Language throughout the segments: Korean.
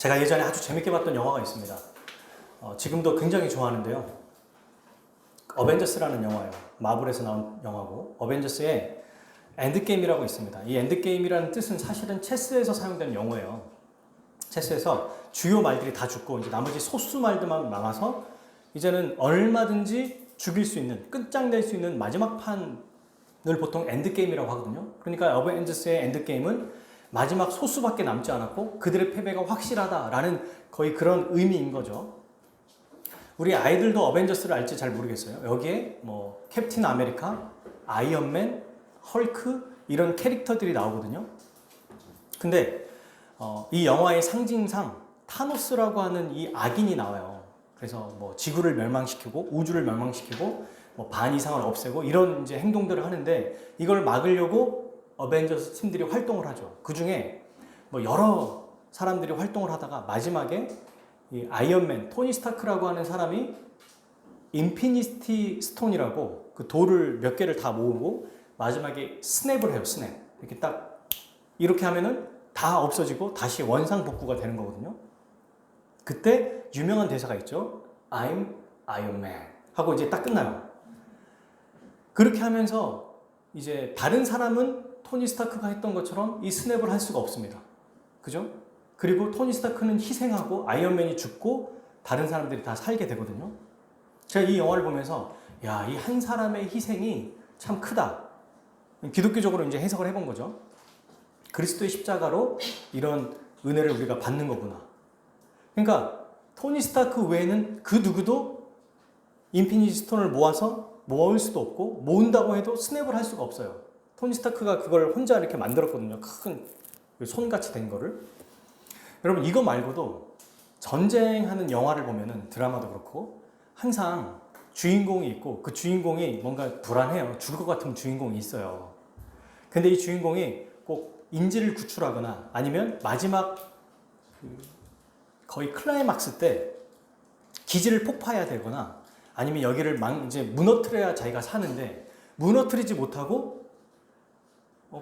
제가 예전에 아주 재밌게 봤던 영화가 있습니다. 지금도 굉장히 좋아하는데요. 어벤져스라는 영화예요. 마블에서 나온 영화고, 어벤져스의 엔드게임이라고 있습니다. 이 엔드게임이라는 뜻은 사실은 체스에서 사용되는 용어예요. 체스에서 주요 말들이 다 죽고 이제 나머지 소수 말들만 남아서 이제는 얼마든지 죽일 수 있는, 끝장낼 수 있는 마지막 판을 보통 엔드게임이라고 하거든요. 그러니까 어벤져스의 엔드게임은 마지막 소수밖에 남지 않았고 그들의 패배가 확실하다라는 거의 그런 의미인 거죠. 우리 아이들도 어벤져스를 알지 잘 모르겠어요. 여기에 뭐 캡틴 아메리카, 아이언맨, 헐크 이런 캐릭터들이 나오거든요. 근데 이 영화의 상징상 타노스라고 하는 이 악인이 나와요. 그래서 뭐 지구를 멸망시키고 우주를 멸망시키고 뭐 반 이상을 없애고 이런 이제 행동들을 하는데 이걸 막으려고 어벤져스 팀들이 활동을 하죠. 그 중에 뭐 여러 사람들이 활동을 하다가 마지막에 이 아이언맨, 토니 스타크라고 하는 사람이 인피니티 스톤이라고 그 돌을 몇 개를 다 모으고 마지막에 스냅을 해요. 스냅. 이렇게 딱 이렇게 하면은 다 없어지고 다시 원상복구가 되는 거거든요. 그때 유명한 대사가 있죠. I'm Iron Man 하고 이제 딱 끝나요. 그렇게 하면서 이제 다른 사람은 토니 스타크가 했던 것처럼 이 스냅을 할 수가 없습니다. 그죠? 그리고 토니 스타크는 희생하고 아이언맨이 죽고 다른 사람들이 다 살게 되거든요. 제가 이 영화를 보면서 야, 이 한 사람의 희생이 참 크다. 기독교적으로 이제 해석을 해본 거죠. 그리스도의 십자가로 이런 은혜를 우리가 받는 거구나. 그러니까 토니 스타크 외에는 그 누구도 인피니티 스톤을 모을 수도 없고 모은다고 해도 스냅을 할 수가 없어요. 토니 스타크가 그걸 혼자 이렇게 만들었거든요. 큰 손같이 된 거를. 여러분 이거 말고도 전쟁하는 영화를 보면은 드라마도 그렇고 항상 주인공이 있고 그 주인공이 뭔가 불안해요. 죽을 것 같은 주인공이 있어요. 근데 이 주인공이 꼭 인지를 구출하거나 아니면 마지막 거의 클라이막스 때 기지를 폭파해야 되거나 아니면 여기를 이제 무너뜨려야 자기가 사는데 무너뜨리지 못하고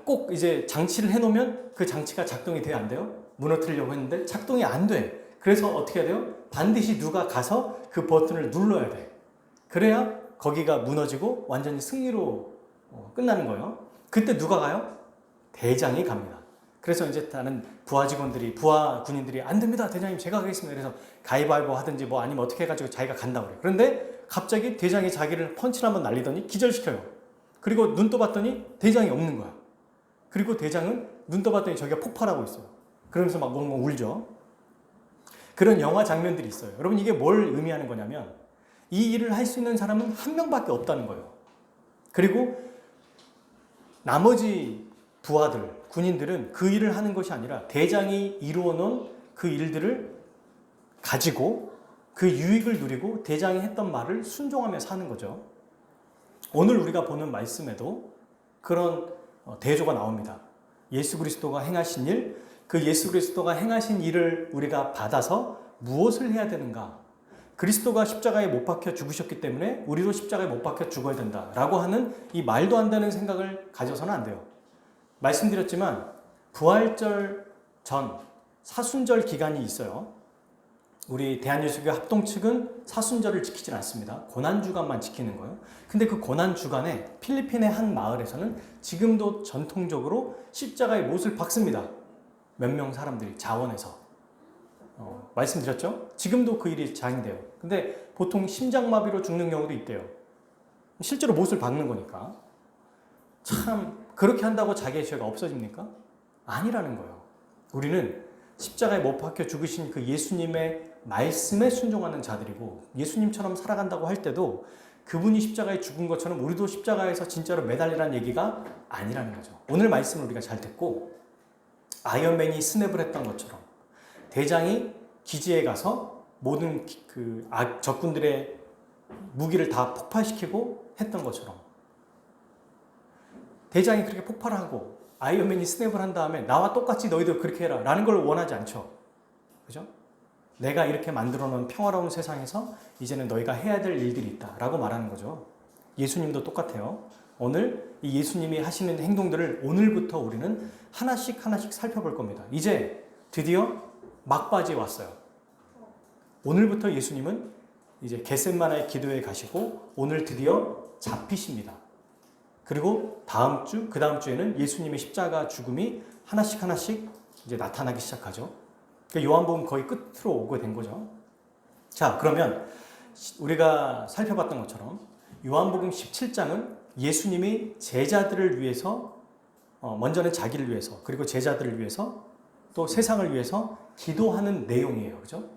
꼭 이제 장치를 해놓으면 그 장치가 작동이 돼야 안 돼요? 무너뜨리려고 했는데 작동이 안 돼. 그래서 어떻게 해야 돼요? 반드시 누가 가서 그 버튼을 눌러야 돼. 그래야 거기가 무너지고 완전히 승리로 끝나는 거예요. 그때 누가 가요? 대장이 갑니다. 그래서 이제 다른 부하 군인들이 안 됩니다. 대장님 제가 가겠습니다. 그래서 가위바위보 하든지 뭐 아니면 어떻게 해가지고 자기가 간다고 그래요. 그런데 갑자기 대장이 자기를 펀치를 한번 날리더니 기절시켜요. 그리고 눈 떠봤더니 대장이 없는 거야. 그리고 대장은 눈 떠봤더니 저기가 폭발하고 있어요. 그러면서 막 멍멍 울죠. 그런 영화 장면들이 있어요. 여러분 이게 뭘 의미하는 거냐면 이 일을 할 수 있는 사람은 한 명밖에 없다는 거예요. 그리고 나머지 부하들, 군인들은 그 일을 하는 것이 아니라 대장이 이루어 놓은 그 일들을 가지고 그 유익을 누리고 대장이 했던 말을 순종하며 사는 거죠. 오늘 우리가 보는 말씀에도 그런 대조가 나옵니다. 예수 그리스도가 행하신 일, 그 예수 그리스도가 행하신 일을 우리가 받아서 무엇을 해야 되는가? 그리스도가 십자가에 못 박혀 죽으셨기 때문에 우리도 십자가에 못 박혀 죽어야 된다라고 하는 이 말도 안 되는 생각을 가져서는 안 돼요. 말씀드렸지만 부활절 전 사순절 기간이 있어요. 우리 대한예수교 합동 측은 사순절을 지키진 않습니다. 고난주간만 지키는 거예요. 근데 그 고난주간에 필리핀의 한 마을에서는 지금도 전통적으로 십자가에 못을 박습니다. 몇 명 사람들이 자원해서. 말씀드렸죠? 지금도 그 일이 장이돼요. 근데 보통 심장마비로 죽는 경우도 있대요. 실제로 못을 박는 거니까. 참 그렇게 한다고 자기의 죄가 없어집니까? 아니라는 거예요. 우리는 십자가에 못 박혀 죽으신 그 예수님의 말씀에 순종하는 자들이고 예수님처럼 살아간다고 할 때도 그분이 십자가에 죽은 것처럼 우리도 십자가에서 진짜로 매달리라는 얘기가 아니라는 거죠. 오늘 말씀을 우리가 잘 듣고 아이언맨이 스냅을 했던 것처럼 대장이 기지에 가서 모든 그 적군들의 무기를 다 폭발시키고 했던 것처럼 대장이 그렇게 폭발을 하고 아이언맨이 스냅을 한 다음에 나와 똑같이 너희도 그렇게 해라 라는 걸 원하지 않죠. 그죠? 내가 이렇게 만들어 놓은 평화로운 세상에서 이제는 너희가 해야 될 일들이 있다 라고 말하는 거죠. 예수님도 똑같아요. 오늘 이 예수님이 하시는 행동들을 오늘부터 우리는 하나씩 살펴볼 겁니다. 이제 드디어 막바지에 왔어요. 오늘부터 예수님은 이제 겟세마네 기도에 가시고 오늘 드디어 잡히십니다. 그리고 다음 주, 그 다음 주에는 예수님의 십자가 죽음이 하나씩 하나씩 이제 나타나기 시작하죠. 그러니까 요한복음 거의 끝으로 오게 된 거죠. 자, 그러면 우리가 살펴봤던 것처럼 요한복음 17장은 예수님이 제자들을 위해서 먼저는 자기를 위해서 그리고 제자들을 위해서 또 세상을 위해서 기도하는 내용이에요. 그죠?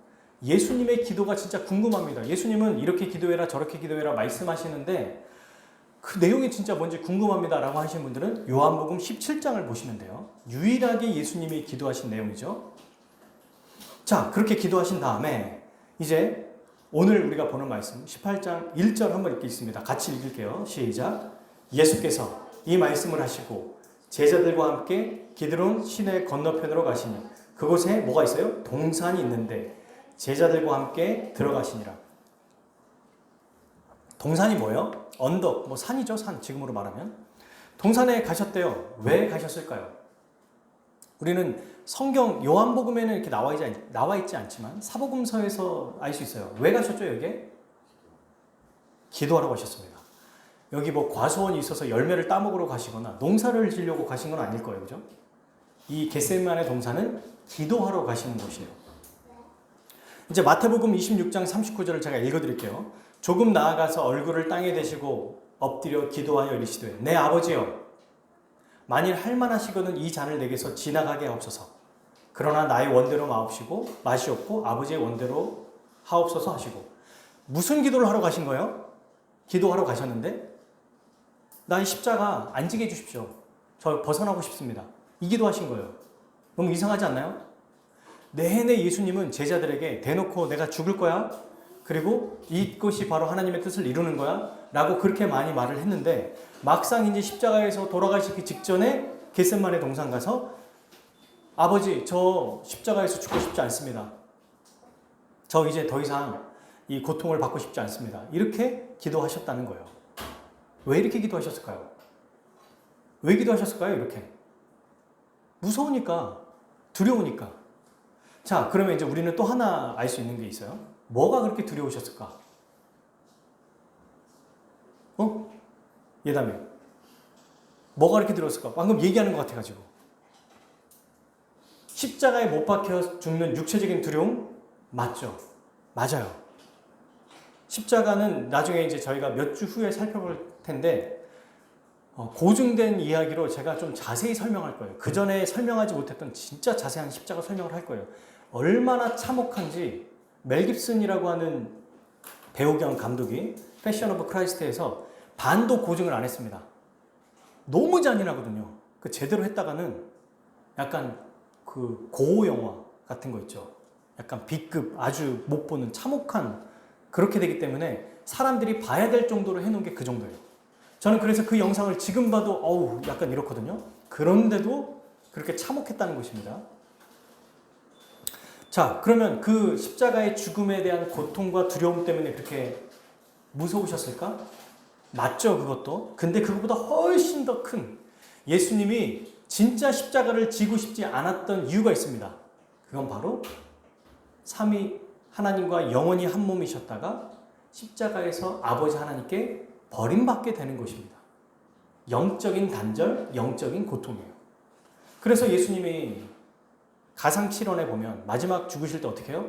예수님의 기도가 진짜 궁금합니다. 예수님은 이렇게 기도해라 저렇게 기도해라 말씀하시는데 그 내용이 진짜 뭔지 궁금합니다 라고 하시는 분들은 요한복음 17장을 보시면 돼요. 유일하게 예수님이 기도하신 내용이죠. 자, 그렇게 기도하신 다음에 이제 오늘 우리가 보는 말씀 18장 1절 한번 읽겠습니다. 같이 읽을게요. 시작. 예수께서 이 말씀을 하시고 제자들과 함께 기드론 시내 건너편으로 가시니 그곳에 뭐가 있어요? 동산이 있는데 제자들과 함께 들어가시니라. 동산이 뭐예요? 언덕, 뭐 산이죠, 산. 지금으로 말하면. 동산에 가셨대요. 왜 가셨을까요? 우리는 성경 요한복음에는 이렇게 나와 있지 않지만 사복음서에서 알 수 있어요. 왜 가셨죠, 여기에? 기도하러 가셨습니다. 여기 뭐 과수원이 있어서 열매를 따먹으러 가시거나 농사를 지려고 가신 건 아닐 거예요. 그죠? 이 겟세마네 동산은 기도하러 가시는 곳이에요. 이제 마태복음 26장 39절을 제가 읽어드릴게요. 조금 나아가서 얼굴을 땅에 대시고 엎드려 기도하여 이르시되 내 아버지여 만일 할만하시거든 이 잔을 내게서 지나가게 하옵소서. 그러나 나의 원대로 마시옵고 아버지의 원대로 하옵소서 하시고. 무슨 기도를 하러 가신 거예요? 기도하러 가셨는데 나의 십자가 안 지게 해주십시오. 저 벗어나고 싶습니다. 이 기도하신 거예요. 너무 이상하지 않나요? 내내 예수님은 제자들에게 대놓고 내가 죽을 거야. 그리고 이것이 바로 하나님의 뜻을 이루는 거야. 라고 그렇게 많이 말을 했는데 막상 이제 십자가에서 돌아가시기 직전에 겟세마네 동산 가서 아버지 저 십자가에서 죽고 싶지 않습니다. 저 이제 더 이상 이 고통을 받고 싶지 않습니다. 이렇게 기도하셨다는 거예요. 왜 이렇게 기도하셨을까요? 왜 기도하셨을까요? 이렇게. 무서우니까, 두려우니까. 자, 그러면 이제 우리는 또 하나 알 수 있는 게 있어요. 뭐가 그렇게 두려우셨을까? 예담이. 뭐가 그렇게 두려웠을까? 방금 얘기하는 것 같아가지고. 십자가에 못 박혀 죽는 육체적인 두려움? 맞죠? 맞아요. 십자가는 나중에 이제 저희가 몇 주 후에 살펴볼 텐데, 고증된 이야기로 제가 좀 자세히 설명할 거예요. 그 전에 설명하지 못했던 진짜 자세한 십자가 설명을 할 거예요. 얼마나 참혹한지 멜 깁슨이라고 하는 배우 겸 감독이 패션 오브 크라이스트에서 반도 고증을 안 했습니다. 너무 잔인하거든요. 그 제대로 했다가는 약간 그 고호 영화 같은 거 있죠. 약간 B급 아주 못 보는 참혹한 그렇게 되기 때문에 사람들이 봐야 될 정도로 해놓은 게 그 정도예요. 저는 그래서 그 영상을 지금 봐도 어우 약간 이렇거든요. 그런데도 그렇게 참혹했다는 것입니다. 자, 그러면 그 십자가의 죽음에 대한 고통과 두려움 때문에 그렇게 무서우셨을까? 맞죠, 그것도. 근데 그것보다 훨씬 더 큰 예수님이 진짜 십자가를 지고 싶지 않았던 이유가 있습니다. 그건 바로 삼위 하나님과 영원히 한 몸이셨다가 십자가에서 아버지 하나님께 버림받게 되는 것입니다. 영적인 단절, 영적인 고통이에요. 그래서 예수님이 가상칠언에 보면 마지막 죽으실 때 어떻게 해요?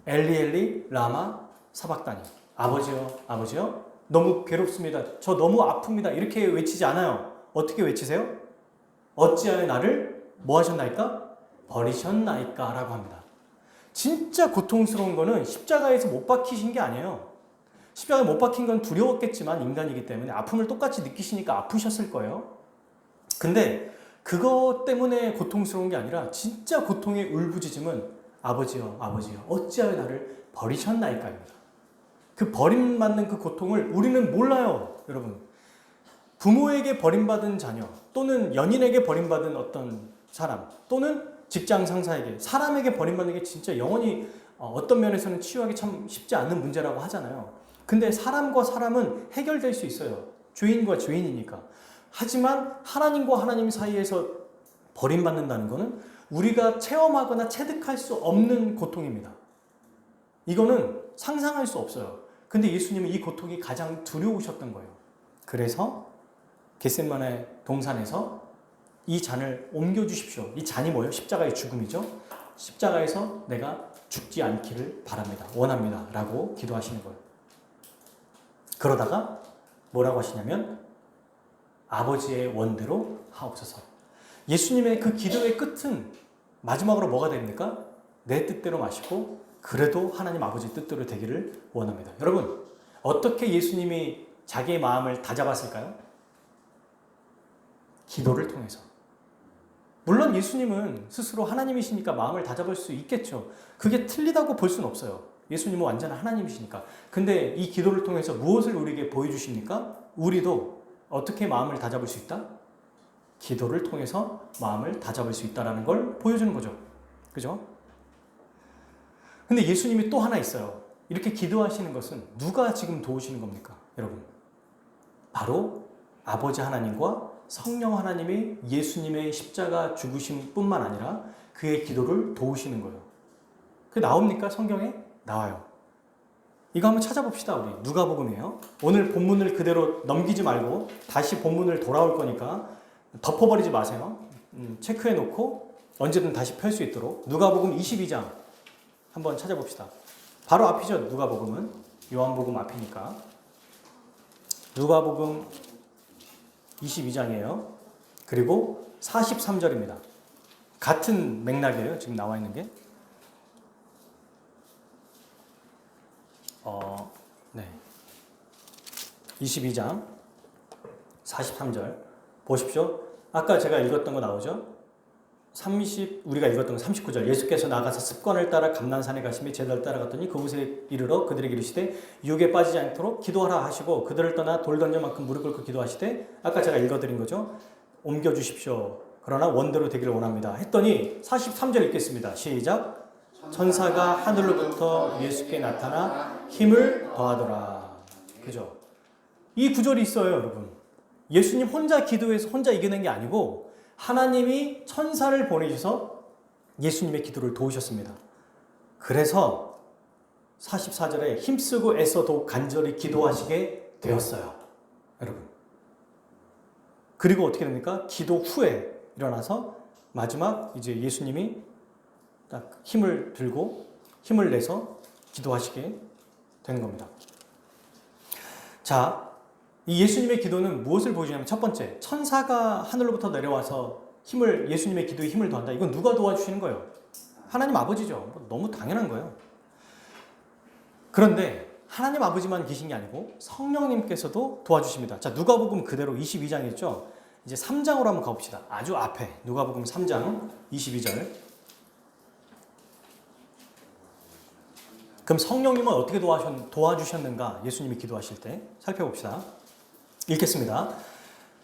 엘리 엘리 라마 사박다니. 아버지요, 아버지요. 너무 괴롭습니다. 저 너무 아픕니다. 이렇게 외치지 않아요. 어떻게 외치세요? 어찌하여 나를 뭐 하셨나이까? 버리셨나이까? 라고 합니다. 진짜 고통스러운 거는 십자가에서 못 박히신 게 아니에요. 십자가에 못 박힌 건 두려웠겠지만 인간이기 때문에 아픔을 똑같이 느끼시니까 아프셨을 거예요. 근데 그것 때문에 고통스러운 게 아니라 진짜 고통의 울부짖음은 아버지여, 아버지여, 어찌하여 나를 버리셨나이까입니다. 그 버림받는 그 고통을 우리는 몰라요, 여러분. 부모에게 버림받은 자녀, 또는 연인에게 버림받은 어떤 사람, 또는 직장 상사에게, 사람에게 버림받는 게 진짜 영원히 어떤 면에서는 치유하기 참 쉽지 않은 문제라고 하잖아요. 근데 사람과 사람은 해결될 수 있어요. 죄인과 죄인이니까. 하지만 하나님과 하나님 사이에서 버림받는다는 것은 우리가 체험하거나 체득할 수 없는 고통입니다. 이거는 상상할 수 없어요. 근데 예수님은 이 고통이 가장 두려우셨던 거예요. 그래서 겟세마네 동산에서 이 잔을 옮겨주십시오. 이 잔이 뭐예요? 십자가의 죽음이죠. 십자가에서 내가 죽지 않기를 바랍니다. 원합니다. 라고 기도하시는 거예요. 그러다가 뭐라고 하시냐면 아버지의 원대로 하옵소서. 예수님의 그 기도의 끝은 마지막으로 뭐가 됩니까? 내 뜻대로 마시고 그래도 하나님 아버지 뜻대로 되기를 원합니다. 여러분, 어떻게 예수님이 자기의 마음을 다잡았을까요? 기도를 통해서. 물론 예수님은 스스로 하나님이시니까 마음을 다잡을 수 있겠죠. 그게 틀리다고 볼 수는 없어요. 예수님은 완전한 하나님이시니까. 근데 이 기도를 통해서 무엇을 우리에게 보여주십니까? 우리도 어떻게 마음을 다잡을 수 있다? 기도를 통해서 마음을 다잡을 수 있다는 걸 보여주는 거죠. 그죠? 근데 예수님이 또 하나 있어요. 이렇게 기도하시는 것은 누가 지금 도우시는 겁니까? 여러분. 바로 아버지 하나님과 성령 하나님이 예수님의 십자가 죽으심 뿐만 아니라 그의 기도를 도우시는 거예요. 그게 나옵니까? 성경에? 나와요. 이거 한번 찾아봅시다. 우리 누가복음이에요. 오늘 본문을 그대로 넘기지 말고 다시 본문을 돌아올 거니까 덮어버리지 마세요. 체크해 놓고 언제든 다시 펼 수 있도록 누가복음 22장 한번 찾아봅시다. 바로 앞이죠. 누가복음은 요한복음 앞이니까. 누가복음 22장이에요. 그리고 43절입니다. 같은 맥락이에요. 지금 나와 있는 게. 네. 22장 43절 보십시오. 아까 제가 읽었던 거 나오죠? 우리가 읽었던 거 39절. 예수께서 나가서 습관을 따라 감난산에 가시며 제자를 따라갔더니 그곳에 이르러 그들에게 이르시되 유혹에 빠지지 않도록 기도하라 하시고 그들을 떠나 돌 던질 만큼 무릎 꿇고 기도하시되 아까 제가 읽어드린 거죠. 옮겨주십시오. 그러나 원대로 되기를 원합니다. 했더니 43절 읽겠습니다. 시작. 천사가 하늘로부터 예수께 나타나 힘을 더하더라. 그죠? 이 구절이 있어요, 여러분. 예수님 혼자 기도해서 혼자 이겨낸 게 아니고 하나님이 천사를 보내셔서 예수님의 기도를 도우셨습니다. 그래서 44절에 힘쓰고 애써도 간절히 기도하시게 되었어요. 여러분. 그리고 어떻게 됩니까? 기도 후에 일어나서 마지막 이제 예수님이 딱 힘을 들고 힘을 내서 기도하시게 되는 겁니다. 자, 이 예수님의 기도는 무엇을 보여주냐면 첫 번째, 천사가 하늘로부터 내려와서 예수님의 기도에 힘을 더한다. 이건 누가 도와주시는 거예요? 하나님 아버지죠. 너무 당연한 거예요. 그런데 하나님 아버지만 계신 게 아니고 성령님께서도 도와주십니다. 자, 누가복음 그대로 22장 있죠? 이제 3장으로 한번 가봅시다. 아주 앞에 누가복음 3장 22절. 그럼 성령님은 어떻게 도와주셨는가? 예수님이 기도하실 때 살펴봅시다. 읽겠습니다.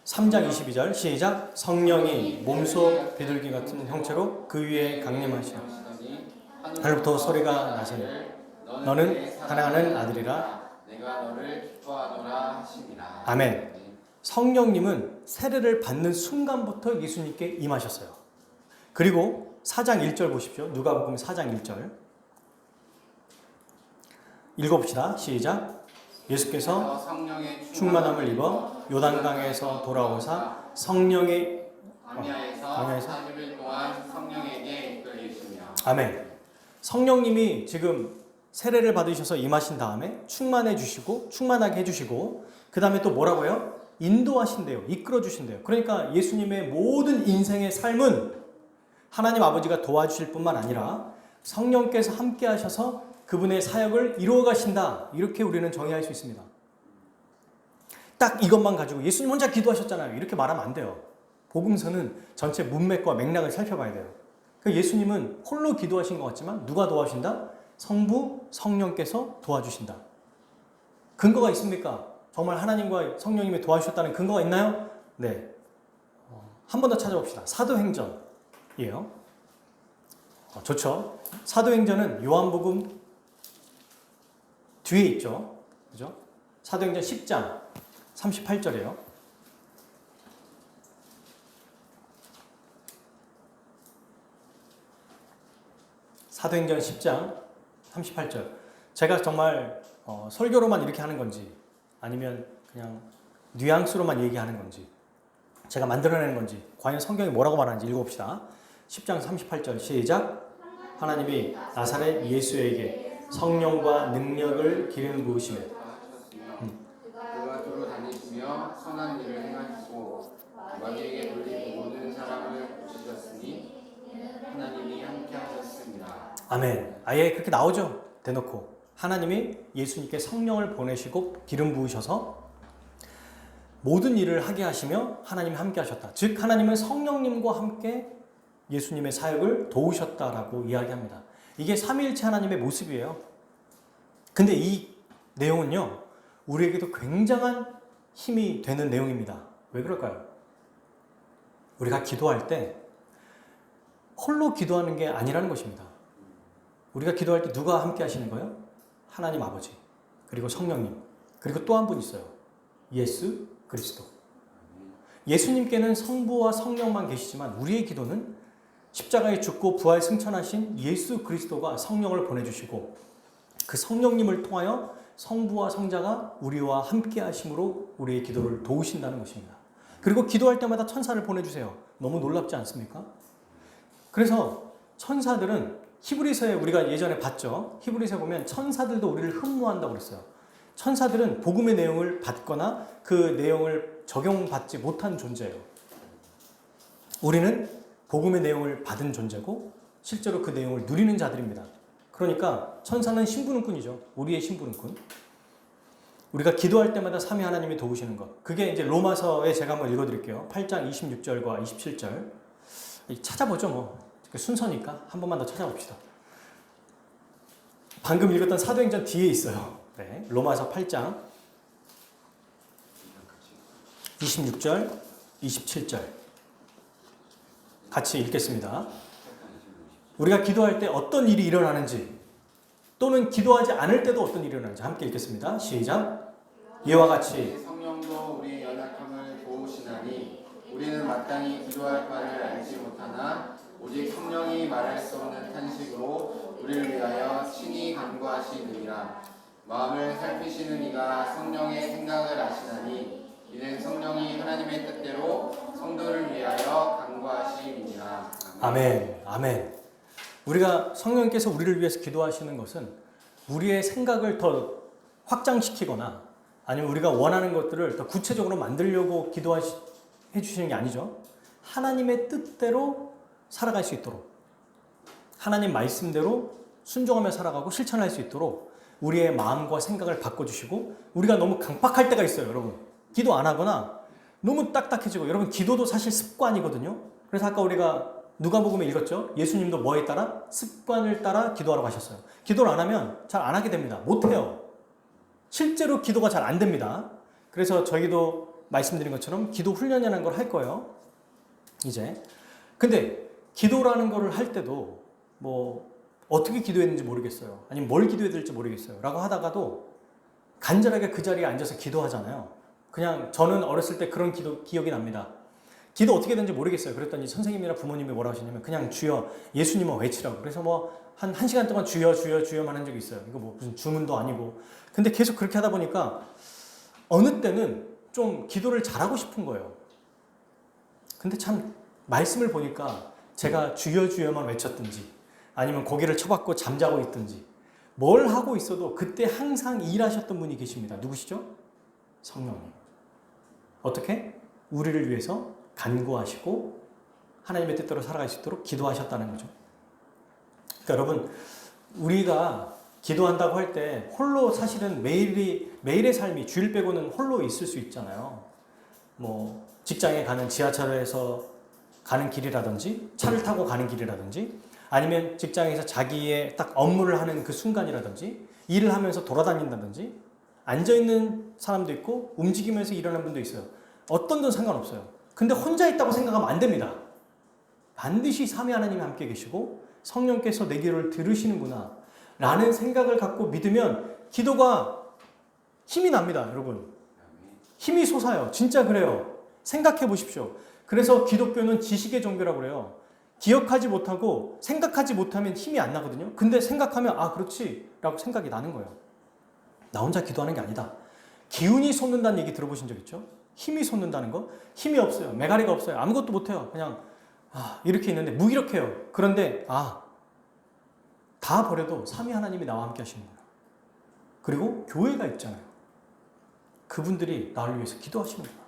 3장 22절 시작. 성령이 몸소 비둘기 같은 형체로 그 위에 강림하시니 하늘부터 소리가 나시니 너는 사랑하는 아들이라 내가 너를 기뻐하노라 하시니라. 아멘. 성령님은 세례를 받는 순간부터 예수님께 임하셨어요. 그리고 4장 1절 보십시오. 누가복음 4장 1절 읽어봅시다. 시작. 예수께서 성령의 충만함을 입어 요단강에서 돌아오사 성령의 광야에서 40일 동안 성령에게 이끌리시며 아멘. 성령님이 지금 세례를 받으셔서 임하신 다음에 충만하게 해주시고 그 다음에 또 뭐라고요? 인도하신대요. 이끌어주신대요. 그러니까 예수님의 모든 인생의 삶은 하나님 아버지가 도와주실 뿐만 아니라 성령께서 함께 하셔서 그분의 사역을 이루어 가신다. 이렇게 우리는 정의할 수 있습니다. 딱 이것만 가지고 예수님 혼자 기도하셨잖아요. 이렇게 말하면 안 돼요. 복음서는 전체 문맥과 맥락을 살펴봐야 돼요. 그러니까 예수님은 홀로 기도하신 것 같지만 누가 도와주신다? 성부, 성령께서 도와주신다. 근거가 있습니까? 정말 하나님과 성령님이 도와주셨다는 근거가 있나요? 네. 한 번 더 찾아봅시다. 사도행전이에요. 좋죠. 사도행전은 요한복음 뒤에 있죠. 그죠? 사도행전 10장 38절이에요. 사도행전 10장 38절. 제가 정말 설교로만 이렇게 하는 건지 아니면 그냥 뉘앙스로만 얘기하는 건지 제가 만들어내는 건지 과연 성경이 뭐라고 말하는지 읽어봅시다. 10장 38절 시작. 하나님이 나사렛 예수에게 성령과 능력을 기름 부으시며 그가 두루 다니시며 선한 일을 행하시고 마귀에게 돌린 모든 사람을 고치셨으니 하나님이 함께 하셨습니다. 아멘. 아예 그렇게 나오죠. 대놓고 하나님이 예수님께 성령을 보내시고 기름 부으셔서 모든 일을 하게 하시며 하나님이 함께 하셨다. 즉 하나님은 성령님과 함께 예수님의 사역을 도우셨다라고 이야기합니다. 이게 삼위일체 하나님의 모습이에요. 근데 이 내용은요, 우리에게도 굉장한 힘이 되는 내용입니다. 왜 그럴까요? 우리가 기도할 때 홀로 기도하는 게 아니라는 것입니다. 우리가 기도할 때 누가 함께 하시는 거예요? 하나님 아버지, 그리고 성령님, 그리고 또 한 분 있어요. 예수 그리스도. 예수님께는 성부와 성령만 계시지만 우리의 기도는 십자가에 죽고 부활 승천하신 예수 그리스도가 성령을 보내주시고 그 성령님을 통하여 성부와 성자가 우리와 함께 하심으로 우리의 기도를 도우신다는 것입니다. 그리고 기도할 때마다 천사를 보내주세요. 너무 놀랍지 않습니까? 그래서 천사들은 히브리서에 우리가 예전에 봤죠. 히브리서에 보면 천사들도 우리를 흠모한다고 그랬어요. 천사들은 복음의 내용을 받거나 그 내용을 적용받지 못한 존재예요. 우리는 복음의 내용을 받은 존재고 실제로 그 내용을 누리는 자들입니다. 그러니까 천사는 심부름꾼이죠. 우리의 심부름꾼. 우리가 기도할 때마다 삼위 하나님이 도우시는 것. 그게 이제 로마서에 제가 한번 읽어드릴게요. 8장 26절과 27절. 찾아보죠 뭐. 순서니까 한 번만 더 찾아봅시다. 방금 읽었던 사도행전 뒤에 있어요. 네, 로마서 8장 26절, 27절 같이 읽겠습니다. 우리가 기도할 때 어떤 일이 일어나는지 또는 기도하지 않을 때도 어떤 일이 일어나는지 함께 읽겠습니다. 시작. 이와 같이 성령도 우리의 연약함을 도우시나니 우리는 마땅히 기도할 바를 알지 못하나 오직 성령이 말할 수 없는 탄식으로 우리를 위하여 친히 간구하시느니라. 마음을 살피시는 이가 성령의 생각을 아시나니 이는 성령이 하나님의 뜻대로 성도를 위하여 간구하심이니라. 아멘. 아멘. 우리가 성령께서 우리를 위해서 기도하시는 것은 우리의 생각을 더 확장시키거나 아니면 우리가 원하는 것들을 더 구체적으로 만들려고 기도해 주시는 게 아니죠. 하나님의 뜻대로 살아갈 수 있도록 하나님 말씀대로 순종하며 살아가고 실천할 수 있도록 우리의 마음과 생각을 바꿔주시고 우리가 너무 강박할 때가 있어요. 여러분 기도 안 하거나 너무 딱딱해지고 여러분 기도도 사실 습관이거든요. 그래서 아까 우리가 누가복음에 읽었죠. 예수님도 뭐에 따라? 습관을 따라 기도하러 가셨어요. 기도를 안 하면 잘 안 하게 됩니다. 못해요. 실제로 기도가 잘 안 됩니다. 그래서 저희도 말씀드린 것처럼 기도 훈련이라는 걸 할 거예요. 이제 근데 기도라는 거를 할 때도 뭐 어떻게 기도했는지 모르겠어요. 아니면 뭘 기도해야 될지 모르겠어요. 라고 하다가도 간절하게 그 자리에 앉아서 기도하잖아요. 그냥 저는 어렸을 때 그런 기억이 납니다. 기도 어떻게 되는지 모르겠어요. 그랬더니 선생님이나 부모님이 뭐라고 하시냐면 그냥 주여 예수님만 외치라고. 그래서 뭐 한 1시간 동안 주여 주여 주여만 한 적이 있어요. 이거 뭐 무슨 주문도 아니고. 근데 계속 그렇게 하다 보니까 어느 때는 좀 기도를 잘하고 싶은 거예요. 근데 참 말씀을 보니까 제가 주여 주여만 외쳤든지 아니면 고개를 쳐박고 잠자고 있든지 뭘 하고 있어도 그때 항상 일하셨던 분이 계십니다. 누구시죠? 성령님. 어떻게? 우리를 위해서 간구하시고 하나님의 뜻대로 살아갈 수 있도록 기도하셨다는 거죠. 그러니까 여러분 우리가 기도한다고 할 때 홀로 사실은 매일의 삶이 주일 빼고는 홀로 있을 수 있잖아요. 뭐 직장에 가는 지하철에서 가는 길이라든지 차를 타고 가는 길이라든지 아니면 직장에서 자기의 딱 업무를 하는 그 순간이라든지 일을 하면서 돌아다닌다든지 앉아있는 사람도 있고 움직이면서 일하는 분도 있어요. 어떤 건 상관없어요. 근데 혼자 있다고 생각하면 안 됩니다. 반드시 삼위 하나님이 함께 계시고 성령께서 내 기도를 들으시는구나 라는 생각을 갖고 믿으면 기도가 힘이 납니다. 여러분 힘이 솟아요. 진짜 그래요. 생각해 보십시오. 그래서 기독교는 지식의 종교라고 그래요. 기억하지 못하고 생각하지 못하면 힘이 안 나거든요. 근데 생각하면 아 그렇지 라고 생각이 나는 거예요. 나 혼자 기도하는 게 아니다. 기운이 솟는다는 얘기 들어보신 적 있죠? 힘이 솟는다는 거. 힘이 없어요. 메가리가 없어요. 아무것도 못해요. 그냥 이렇게 있는데 무기력해요. 그런데 다 버려도 삼위 하나님이 나와 함께 하시는 거예요. 그리고 교회가 있잖아요. 그분들이 나를 위해서 기도하시는 거예요.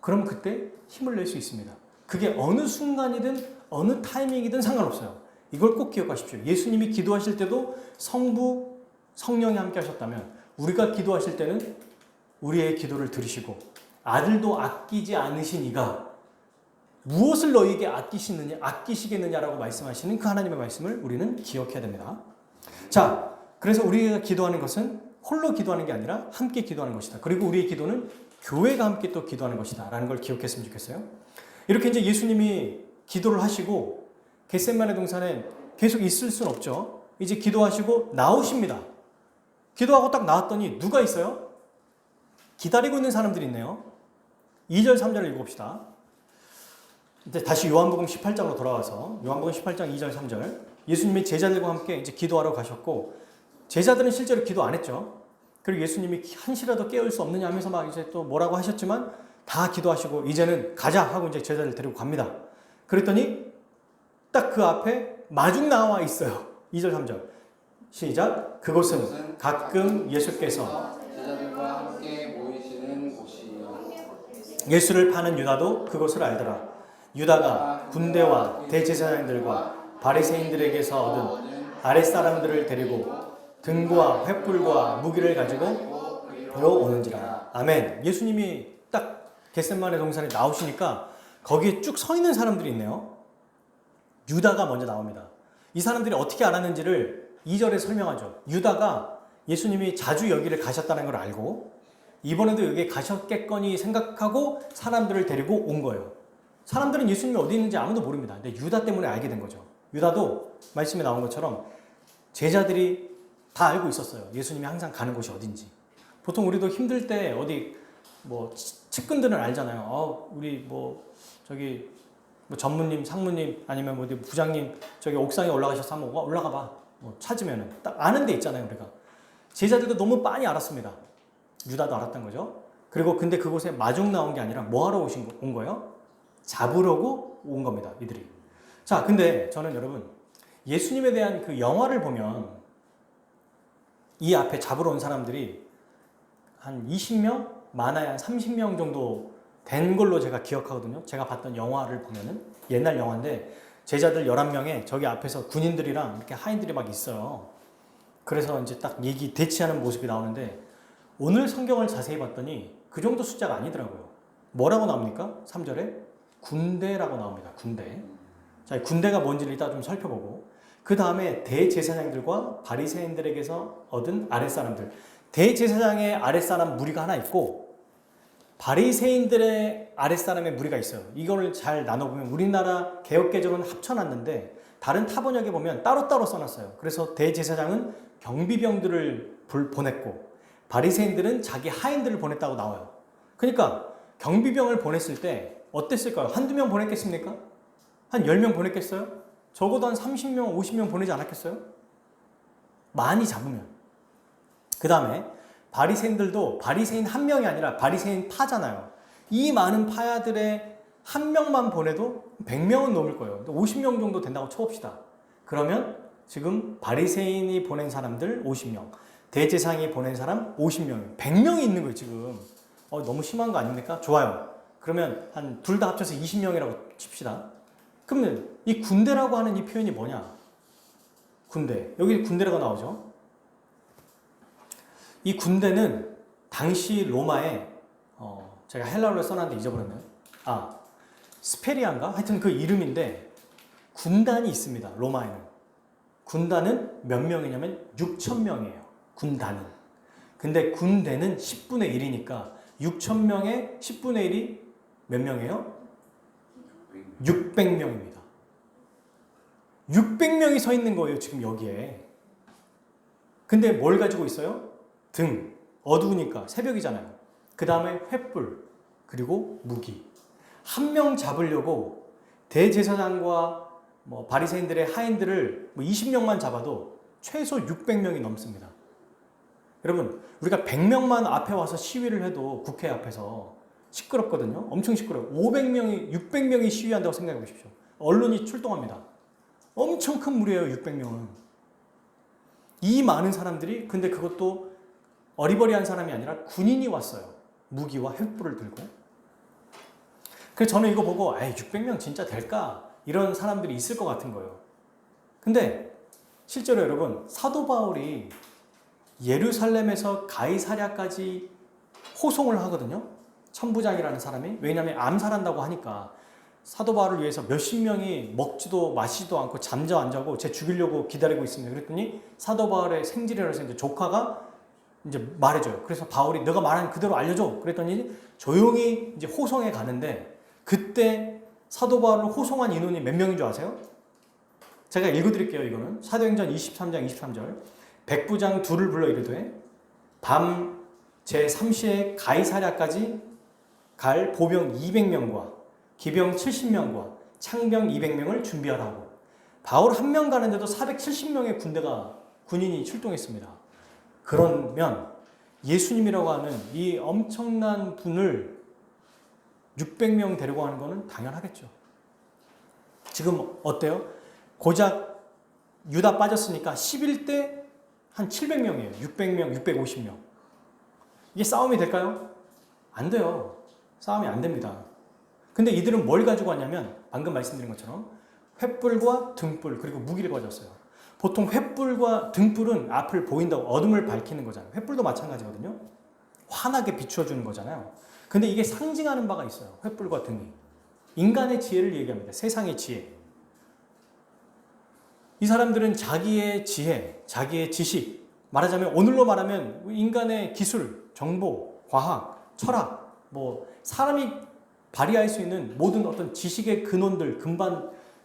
그럼 그때 힘을 낼 수 있습니다. 그게 어느 순간이든 어느 타이밍이든 상관없어요. 이걸 꼭 기억하십시오. 예수님이 기도하실 때도 성부, 성령이 함께 하셨다면 우리가 기도하실 때는 우리의 기도를 들으시고 아들도 아끼지 않으신 이가 무엇을 너희에게 아끼시겠느냐라고 말씀하시는 그 하나님의 말씀을 우리는 기억해야 됩니다. 자, 그래서 우리가 기도하는 것은 홀로 기도하는 게 아니라 함께 기도하는 것이다. 그리고 우리의 기도는 교회가 함께 또 기도하는 것이다. 라는 걸 기억했으면 좋겠어요. 이렇게 이제 예수님이 기도를 하시고 겟세마네 동산에 계속 있을 수는 없죠. 이제 기도하시고 나오십니다. 기도하고 딱 나왔더니 누가 있어요? 기다리고 있는 사람들이 있네요. 2절, 3절을 읽어봅시다. 이제 다시 요한복음 18장으로 돌아와서 요한복음 18장 2절, 3절. 예수님이 제자들과 함께 이제 기도하러 가셨고 제자들은 실제로 기도 안 했죠. 그리고 예수님이 한시라도 깨울 수 없느냐 하면서 막 이제 또 뭐라고 하셨지만 다 기도하시고 이제는 가자 하고 이제 제자들 데리고 갑니다. 그랬더니 딱 그 앞에 마중 나와 있어요. 2절, 3절. 시작. 그곳은 가끔 예수께서 제자들과 함께 모이시는 곳이요. 예수를 파는 유다도 그것을 알더라. 유다가 군대와 대제사장들과 바리새인들에게서 얻은 아랫사람들을 데리고 등과 횃불과 무기를 가지고 그로 오는지라. 아멘. 예수님이 딱 겟세마네 동산에 나오시니까 거기에 쭉 서 있는 사람들이 있네요. 유다가 먼저 나옵니다. 이 사람들이 어떻게 알았는지를 2절에 설명하죠. 유다가 예수님이 자주 여기를 가셨다는 걸 알고 이번에도 여기에 가셨겠거니 생각하고 사람들을 데리고 온 거예요. 사람들은 예수님이 어디 있는지 아무도 모릅니다. 근데 유다 때문에 알게 된 거죠. 유다도 말씀에 나온 것처럼 제자들이 다 알고 있었어요. 예수님이 항상 가는 곳이 어딘지. 보통 우리도 힘들 때 어디 뭐 측근들은 알잖아요. 우리 저기 전무님, 상무님 아니면 어디 부장님 저기 옥상에 올라가셔서 한번 올라가 봐. 찾으면은 딱 아는 데 있잖아요, 우리가. 제자들도 너무 빤히 알았습니다. 유다도 알았던 거죠. 그리고 근데 그곳에 마중 나온 게 아니라 뭐 하러 온 거예요? 잡으려고 온 겁니다, 이들이. 자, 근데 저는 여러분 예수님에 대한 그 영화를 보면 이 앞에 잡으러 온 사람들이 한 20명? 많아야 한 30명 정도 된 걸로 제가 기억하거든요. 제가 봤던 영화를 보면은 옛날 영화인데 제자들 11명에 저기 앞에서 군인들이랑 이렇게 하인들이 막 있어요. 그래서 이제 딱 대치하는 모습이 나오는데 오늘 성경을 자세히 봤더니 그 정도 숫자가 아니더라고요. 뭐라고 나옵니까? 3절에 군대라고 나옵니다. 군대. 자, 군대가 뭔지를 이따 좀 살펴보고 그 다음에 대제사장들과 바리새인들에게서 얻은 아랫사람들. 대제사장의 아랫사람 무리가 하나 있고 바리새인들의 아랫사람의 무리가 있어요. 이거를 잘 나눠보면 우리나라 개역개정은 합쳐놨는데 다른 타번역에 보면 따로따로 써놨어요. 그래서 대제사장은 경비병들을 보냈고 바리새인들은 자기 하인들을 보냈다고 나와요. 그러니까 경비병을 보냈을 때 어땠을까요? 한두 명 보냈겠습니까? 한 10명 보냈겠어요? 적어도 한 30명, 50명 보내지 않았겠어요? 많이 잡으면. 그 다음에 바리새인들도 바리새인 한 명이 아니라 바리새인 파잖아요. 이 많은 파야들의 한 명만 보내도 100명은 넘을 거예요. 50명 정도 된다고 쳐봅시다. 그러면 지금 바리새인이 보낸 사람들 50명, 대제사장이 보낸 사람 50명, 100명이 있는 거예요 지금. 너무 심한 거 아닙니까? 좋아요. 그러면 한 둘 다 합쳐서 20명이라고 칩시다. 그러면 이 군대라고 하는 이 표현이 뭐냐? 군대. 여기 군대라고 나오죠. 이 군대는 당시 로마에 제가 헬라어로 써놨는데 잊어버렸네요. 스페리안가? 하여튼 그 이름인데 군단이 있습니다. 로마에는. 군단은 몇 명이냐면 6,000명이에요. 군단은. 근데 군대는 10분의 1이니까 6,000명의 10분의 1이 몇 명이에요? 600명입니다. 600명이 서 있는 거예요, 지금 여기에. 근데 뭘 가지고 있어요? 등. 어두우니까 새벽이잖아요. 그 다음에 횃불. 그리고 무기. 한 명 잡으려고 대제사장과 뭐 바리새인들의 하인들을 뭐 20명만 잡아도 최소 600명이 넘습니다. 여러분, 우리가 100명만 앞에 와서 시위를 해도 국회 앞에서 시끄럽거든요. 엄청 시끄러워요. 500명이, 600명이 시위한다고 생각해 보십시오. 언론이 출동합니다. 엄청 큰 무리예요, 600명은. 이 많은 사람들이, 근데 그것도 어리버리한 사람이 아니라 군인이 왔어요. 무기와 횃불을 들고. 그래서 저는 이거 보고, 600명 진짜 될까? 이런 사람들이 있을 것 같은 거예요. 근데 실제로 여러분, 사도 바울이 예루살렘에서 가이사랴까지 호송을 하거든요. 천부장이라는 사람이. 왜냐하면 암살한다고 하니까 사도 바울을 위해서 몇십 명이 먹지도 마시지도 않고 잠도 안 자고 쟤 죽이려고 기다리고 있습니다. 그랬더니 사도 바울의 생질이라서 이제 조카가 이제 말해줘요. 그래서 바울이 너가 말한 그대로 알려줘. 그랬더니 조용히 이제 호송에 가는데 그때 사도 바울을 호송한 인원이 몇 명인 줄 아세요? 제가 읽어드릴게요. 이거는 사도행전 23장 23절. 백부장 둘을 불러 이르되 밤 제3시에 가이사랴까지 갈 보병 200명과 기병 70명과 창병 200명을 준비하라고. 바울 한 명 가는데도 470명의 군인이 출동했습니다. 그러면 예수님이라고 하는 이 엄청난 분을 600명 데리고 가는 것은 당연하겠죠. 지금 어때요? 고작 유다 빠졌으니까 11대 한 700명이에요. 600명, 650명. 이게 싸움이 될까요? 안 돼요. 싸움이 안 됩니다. 근데 이들은 뭘 가지고 왔냐면 방금 말씀드린 것처럼 횃불과 등불 그리고 무기를 가졌어요. 보통 횃불과 등불은 앞을 보인다고 어둠을 밝히는 거잖아요. 횃불도 마찬가지거든요. 환하게 비추어주는 거잖아요. 근데 이게 상징하는 바가 있어요. 횃불과 등이. 인간의 지혜를 얘기합니다. 세상의 지혜. 이 사람들은 자기의 지혜, 자기의 지식, 말하자면 오늘로 말하면 인간의 기술, 정보, 과학, 철학, 뭐 사람이 발휘할 수 있는 모든 어떤 지식의 근원들,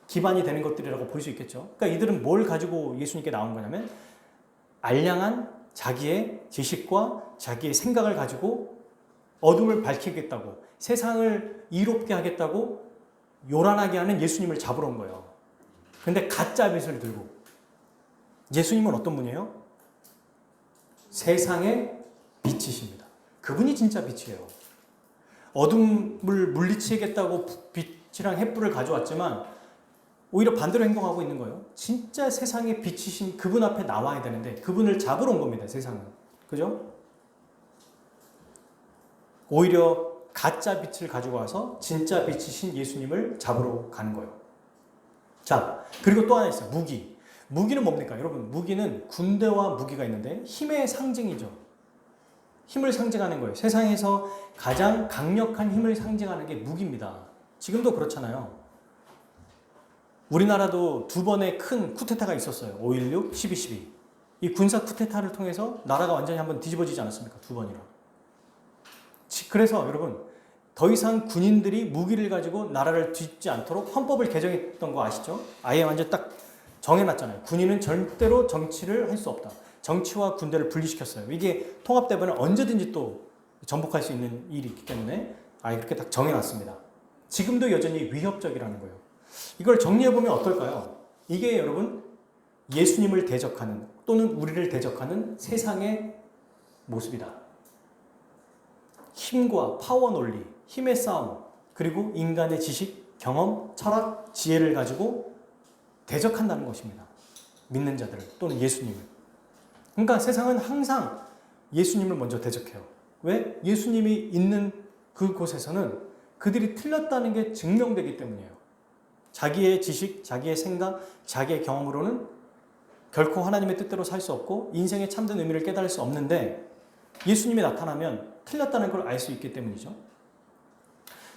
기반이 되는 것들이라고 볼 수 있겠죠. 그러니까 이들은 뭘 가지고 예수님께 나온 거냐면 알량한 자기의 지식과 자기의 생각을 가지고 어둠을 밝히겠다고, 세상을 이롭게 하겠다고 요란하게 하는 예수님을 잡으러 온 거예요. 근데 가짜 빛을 들고. 예수님은 어떤 분이에요? 세상의 빛이십니다. 그분이 진짜 빛이에요. 어둠을 물리치겠다고 빛이랑 횃불을 가져왔지만 오히려 반대로 행동하고 있는 거예요. 진짜 세상의 빛이신 그분 앞에 나와야 되는데 그분을 잡으러 온 겁니다. 세상은. 그죠? 오히려 가짜 빛을 가지고 와서 진짜 빛이신 예수님을 잡으러 가는 거예요. 자, 그리고 또 하나 있어요. 무기. 무기는 뭡니까? 여러분, 무기는 군대와 무기가 있는데 힘의 상징이죠. 힘을 상징하는 거예요. 세상에서 가장 강력한 힘을 상징하는 게 무기입니다. 지금도 그렇잖아요. 우리나라도 두 번의 큰 쿠데타가 있었어요. 5.16, 12.12. 이 군사 쿠데타를 통해서 나라가 완전히 한번 뒤집어지지 않았습니까? 두 번이나. 그래서 여러분, 더 이상 군인들이 무기를 가지고 나라를 뒤집지 않도록 헌법을 개정했던 거 아시죠? 아예 완전 딱 정해놨잖아요. 군인은 절대로 정치를 할 수 없다. 정치와 군대를 분리시켰어요. 이게 통합되면 언제든지 또 전복할 수 있는 일이 있기 때문에 아예 그렇게 딱 정해놨습니다. 지금도 여전히 위협적이라는 거예요. 이걸 정리해보면 어떨까요? 이게 여러분 예수님을 대적하는 또는 우리를 대적하는 세상의 모습이다. 힘과 파워 논리, 힘의 싸움, 그리고 인간의 지식, 경험, 철학, 지혜를 가지고 대적한다는 것입니다. 믿는 자들 또는 예수님을. 그러니까 세상은 항상 예수님을 먼저 대적해요. 왜? 예수님이 있는 그곳에서는 그들이 틀렸다는 게 증명되기 때문이에요. 자기의 지식, 자기의 생각, 자기의 경험으로는 결코 하나님의 뜻대로 살 수 없고 인생의 참된 의미를 깨달을 수 없는데 예수님이 나타나면 틀렸다는 걸 알 수 있기 때문이죠.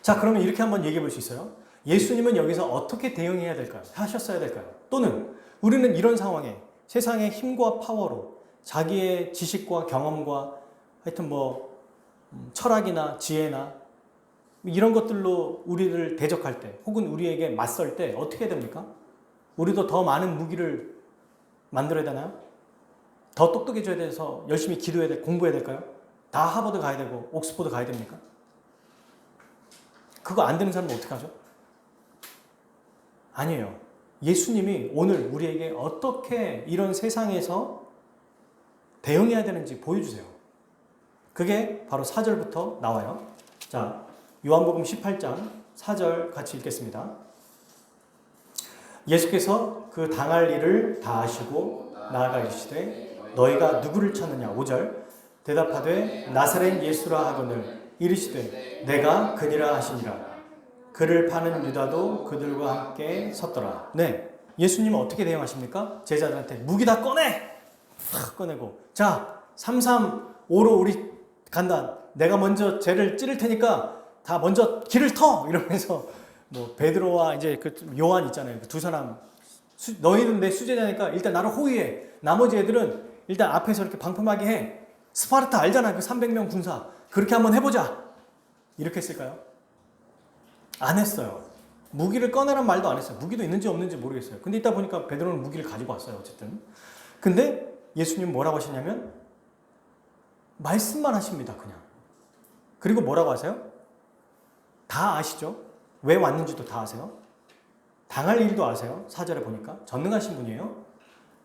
자, 그러면 이렇게 한번 얘기해 볼 수 있어요. 예수님은 여기서 어떻게 대응해야 될까요? 하셨어야 될까요? 또는 우리는 이런 상황에 세상의 힘과 파워로 자기의 지식과 경험과 하여튼 뭐 철학이나 지혜나 이런 것들로 우리를 대적할 때 혹은 우리에게 맞설 때 어떻게 됩니까? 우리도 더 많은 무기를 만들어야 되나요? 더 똑똑해져야 돼서 열심히 기도해야 돼, 공부해야 될까요? 다 하버드 가야 되고 옥스포드 가야 됩니까? 그거 안 되는 사람은 어떻게 하죠? 아니에요. 예수님이 오늘 우리에게 어떻게 이런 세상에서 대응해야 되는지 보여주세요. 그게 바로 4절부터 나와요. 자, 요한복음 18장 4절 같이 읽겠습니다. 예수께서 그 당할 일을 다 아시고 나아가 이르시되 너희가 누구를 찾느냐. 5절 대답하되 나사렛 예수라 하거늘 이르시되 내가 그니라 하시니라. 그를 파는 유다도 그들과 함께 섰더라. 네, 예수님은 어떻게 대응하십니까? 제자들한테 무기 다 꺼내! 탁 꺼내고 자 335로 우리 간다. 내가 먼저 쟤를 찌를 테니까 다 먼저 길을 터! 이러면서 뭐 베드로와 이제 그 요한 있잖아요. 그 두 사람 너희는 내 수제자니까 일단 나를 호위해. 나머지 애들은 일단 앞에서 이렇게 방품하게 해. 스파르타 알잖아. 그 300명 군사. 그렇게 한번 해보자. 이렇게 했을까요? 안 했어요. 무기를 꺼내란 말도 안 했어요. 무기도 있는지 없는지 모르겠어요. 근데 이따 보니까 베드로는 무기를 가지고 왔어요. 어쨌든. 근데 예수님 뭐라고 하시냐면 말씀만 하십니다. 그냥. 그리고 뭐라고 하세요? 다 아시죠? 왜 왔는지도 다 아세요? 당할 일도 아세요? 4절에 보니까. 전능하신 분이에요.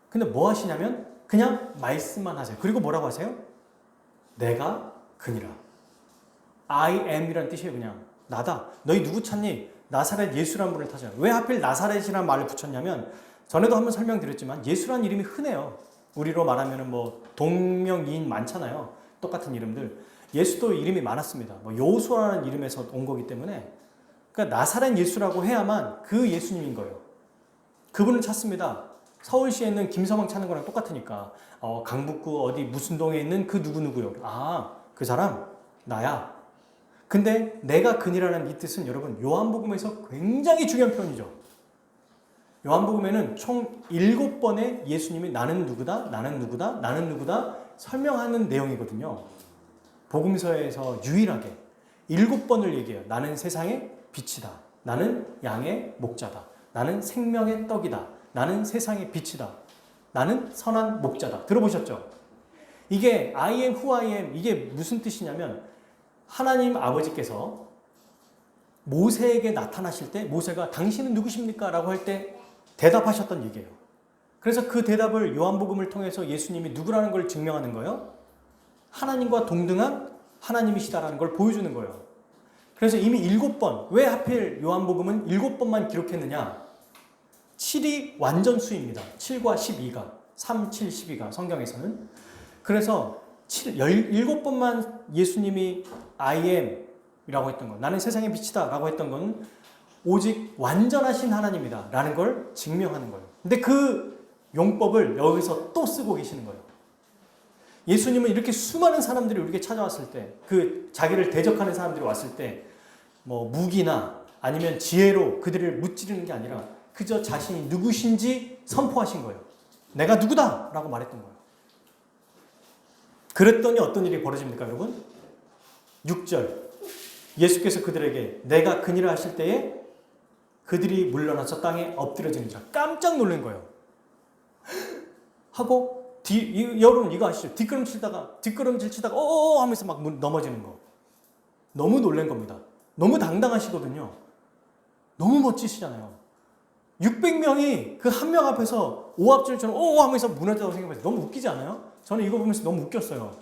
근데 뭐 하시냐면 그냥 말씀만 하세요. 그리고 뭐라고 하세요? 내가 그니라. I am 이라는 뜻이에요. 그냥. 나다. 너희 누구 찾니? 나사렛 예수라는 분을 찾아요. 왜 하필 나사렛이라는 말을 붙였냐면 전에도 한번 설명드렸지만 예수라는 이름이 흔해요. 우리로 말하면 뭐 동명이인 많잖아요. 똑같은 이름들. 예수도 이름이 많았습니다. 뭐 여호수아라는 이름에서 온 거기 때문에 그러니까 나사렛 예수라고 해야만 그 예수님인 거예요. 그분을 찾습니다. 서울시에 있는 김서방 찾는 거랑 똑같으니까 강북구 어디 무슨 동에 있는 그 누구누구요. 아, 그 사람 나야. 근데 내가 그니라는 이 뜻은 여러분 요한복음에서 굉장히 중요한 표현이죠. 요한복음에는 총 7번의 예수님이 나는 누구다, 나는 누구다, 나는 누구다 설명하는 내용이거든요. 복음서에서 유일하게 7번을 얘기해요. 나는 세상의 빛이다. 나는 양의 목자다. 나는 생명의 떡이다. 나는 세상의 빛이다. 나는 선한 목자다. 들어보셨죠? 이게 I am who I am 이게 무슨 뜻이냐면 하나님 아버지께서 모세에게 나타나실 때 모세가 당신은 누구십니까? 라고 할 때 대답하셨던 얘기예요. 그래서 그 대답을 요한복음을 통해서 예수님이 누구라는 걸 증명하는 거예요. 하나님과 동등한 하나님이시다라는 걸 보여주는 거예요. 그래서 이미 7번, 왜 하필 요한복음은 7번만 기록했느냐? 7이 완전수입니다. 7과 12가, 3, 7, 12가 성경에서는. 그래서 17번만 예수님이 I am 이라고 했던 것, 나는 세상의 빛이다 라고 했던 건 오직 완전하신 하나님이다 라는 걸 증명하는 거예요. 근데 그 용법을 여기서 또 쓰고 계시는 거예요. 예수님은 이렇게 수많은 사람들이 우리에게 찾아왔을 때, 그 자기를 대적하는 사람들이 왔을 때, 뭐 무기나 아니면 지혜로 그들을 무찌르는 게 아니라 그저 자신이 누구신지 선포하신 거예요. 내가 누구다! 라고 말했던 거예요. 그랬더니 어떤 일이 벌어집니까, 여러분? 6절. 예수께서 그들에게 내가 그니라 하실 때에 그들이 물러나서 땅에 엎드려지는지라. 깜짝 놀란 거예요. 하고 여러분 이거 아시죠? 뒷걸음질 치다가 어어 하면서 막 넘어지는 거. 너무 놀란 겁니다. 너무 당당하시거든요. 너무 멋지시잖아요. 600명이 그 한 명 앞에서 오합질처럼 어어 하면서 무너졌다고 생각해서 너무 웃기지 않아요? 저는 이거 보면서 너무 웃겼어요.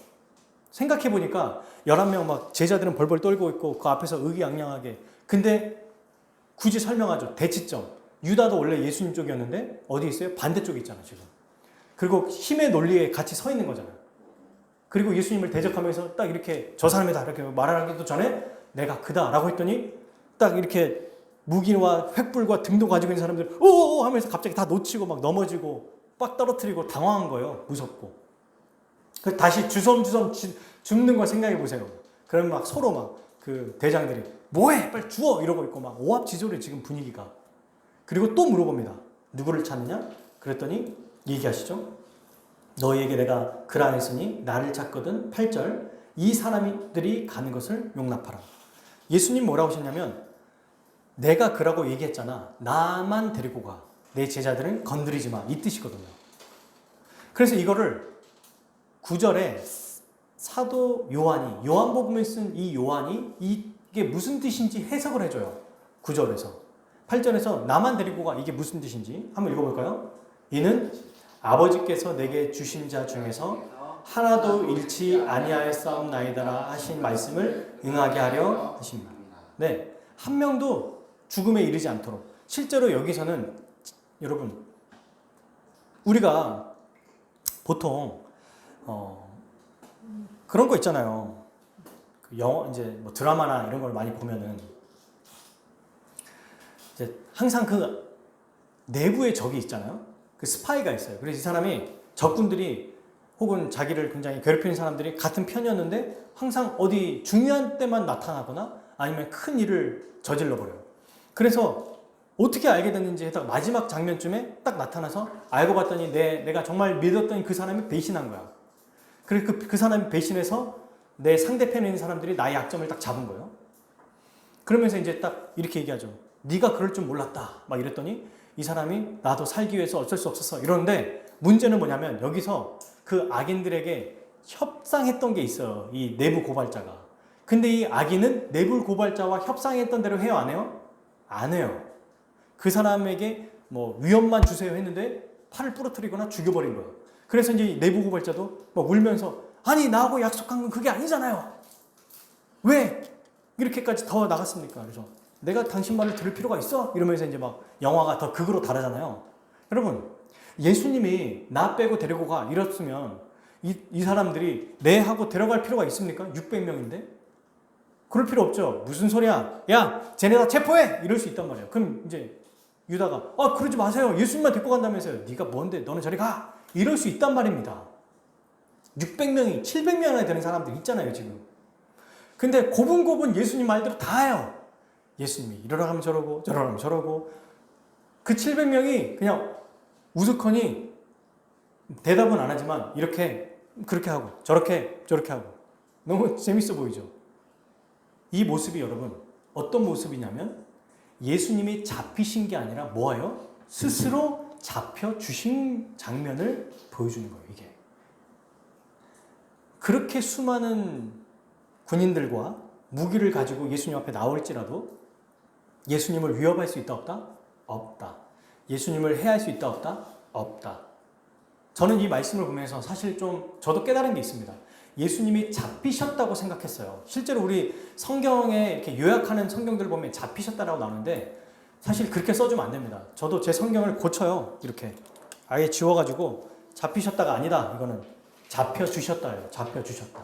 생각해보니까 11명 막 제자들은 벌벌 떨고 있고 그 앞에서 의기양양하게. 근데 굳이 설명하죠. 대치점. 유다도 원래 예수님 쪽이었는데 어디 있어요? 반대쪽에 있잖아요, 지금. 그리고 힘의 논리에 같이 서 있는 거잖아요. 그리고 예수님을 대적하면서 딱 이렇게 저 사람이다 이렇게 말하기도 전에 내가 그다라고 했더니 딱 이렇게 무기와 횃불과 등도 가지고 있는 사람들 오오오 하면서 갑자기 다 놓치고 막 넘어지고 빡 떨어뜨리고 당황한 거예요. 무섭고. 그래서 다시 주섬주섬 죽는 걸 생각해 보세요. 그러면 막 서로 막 그 대장들이 뭐해? 빨리 주워! 이러고 있고 막 오합지졸해 지금 분위기가. 그리고 또 물어봅니다. 누구를 찾느냐? 그랬더니 얘기하시죠. 너희에게 내가 그라 했으니 나를 찾거든. 8절. 이 사람들이 가는 것을 용납하라. 예수님 뭐라고 하셨냐면 내가 그라고 얘기했잖아. 나만 데리고 가. 내 제자들은 건드리지 마. 이 뜻이거든요. 그래서 이거를 9절에 사도 요한이, 요한복음에 쓴 이 요한이 이게 무슨 뜻인지 해석을 해줘요. 9절에서. 8절에서 나만 데리고 가. 이게 무슨 뜻인지 한번 읽어볼까요? 이는 아버지께서 내게 주신 자 중에서 하나도 잃지 아니하였사옵나이다라 하신 말씀을 응하게 하려 하십니다. 네, 한 명도 죽음에 이르지 않도록. 실제로 여기서는 여러분 우리가 보통 그런 거 있잖아요. 영화 이제 뭐 드라마나 이런 걸 많이 보면은 이제 항상 그 내부의 적이 있잖아요. 그 스파이가 있어요. 그래서 이 사람이 적군들이 혹은 자기를 굉장히 괴롭히는 사람들이 같은 편이었는데 항상 어디 중요한 때만 나타나거나 아니면 큰 일을 저질러 버려요. 그래서 어떻게 알게 됐는지 해다가 마지막 장면쯤에 딱 나타나서 알고 봤더니 내가 정말 믿었던 그 사람이 배신한 거야. 그래서 그 사람이 배신해서 내 상대편에 있는 사람들이 나의 약점을 딱 잡은 거예요. 그러면서 이제 딱 이렇게 얘기하죠. 네가 그럴 줄 몰랐다. 막 이랬더니 이 사람이 나도 살기 위해서 어쩔 수 없었어. 이러는데 문제는 뭐냐면 여기서 그 악인들에게 협상했던 게 있어요. 이 내부 고발자가. 근데 이 악인은 내부 고발자와 협상했던 대로 해요? 안 해요? 안 해요. 그 사람에게 뭐 위험만 주세요 했는데 팔을 부러뜨리거나 죽여버린 거예요. 그래서 이제 내부 고발자도 막 울면서 아니 나하고 약속한 건 그게 아니잖아요. 왜 이렇게까지 더 나갔습니까? 그래서 내가 당신 말을 들을 필요가 있어? 이러면서 이제 막 영화가 더 극으로 다르잖아요. 여러분 예수님이 나 빼고 데리고 가 이랬으면 이 사람들이 내 하고 데려갈 필요가 있습니까? 600명인데 그럴 필요 없죠. 무슨 소리야? 야 쟤네 다 체포해! 이럴 수 있단 말이에요. 그럼 이제 유다가 그러지 마세요. 예수님만 데리고 간다면서요. 네가 뭔데 너는 저리 가! 이럴 수 있단 말입니다. 600명이 700명이나 되는 사람들 있잖아요 지금. 근데 고분고분 예수님 말대로 다 해요. 예수님이 이러라 하면 저러고 저러라 하면 저러고 그 700명이 그냥 우스커니 대답은 안 하지만 이렇게 그렇게 하고 저렇게 하고 너무 재밌어 보이죠. 이 모습이 여러분 어떤 모습이냐면 예수님이 잡히신 게 아니라 뭐예요? 스스로 잡혀주신 장면을 보여주는 거예요. 이게 그렇게 수많은 군인들과 무기를 가지고 예수님 앞에 나올지라도 예수님을 위협할 수 있다 없다? 없다. 예수님을 해할 수 있다 없다? 없다. 저는 이 말씀을 보면서 사실 좀 저도 깨달은 게 있습니다. 예수님이 잡히셨다고 생각했어요. 실제로 우리 성경에 이렇게 요약하는 성경들 보면 잡히셨다라고 나오는데 사실 그렇게 써주면 안 됩니다. 저도 제 성경을 고쳐요. 이렇게 아예 지워가지고 잡히셨다가 아니다. 이거는 잡혀주셨다예요. 잡혀주셨다.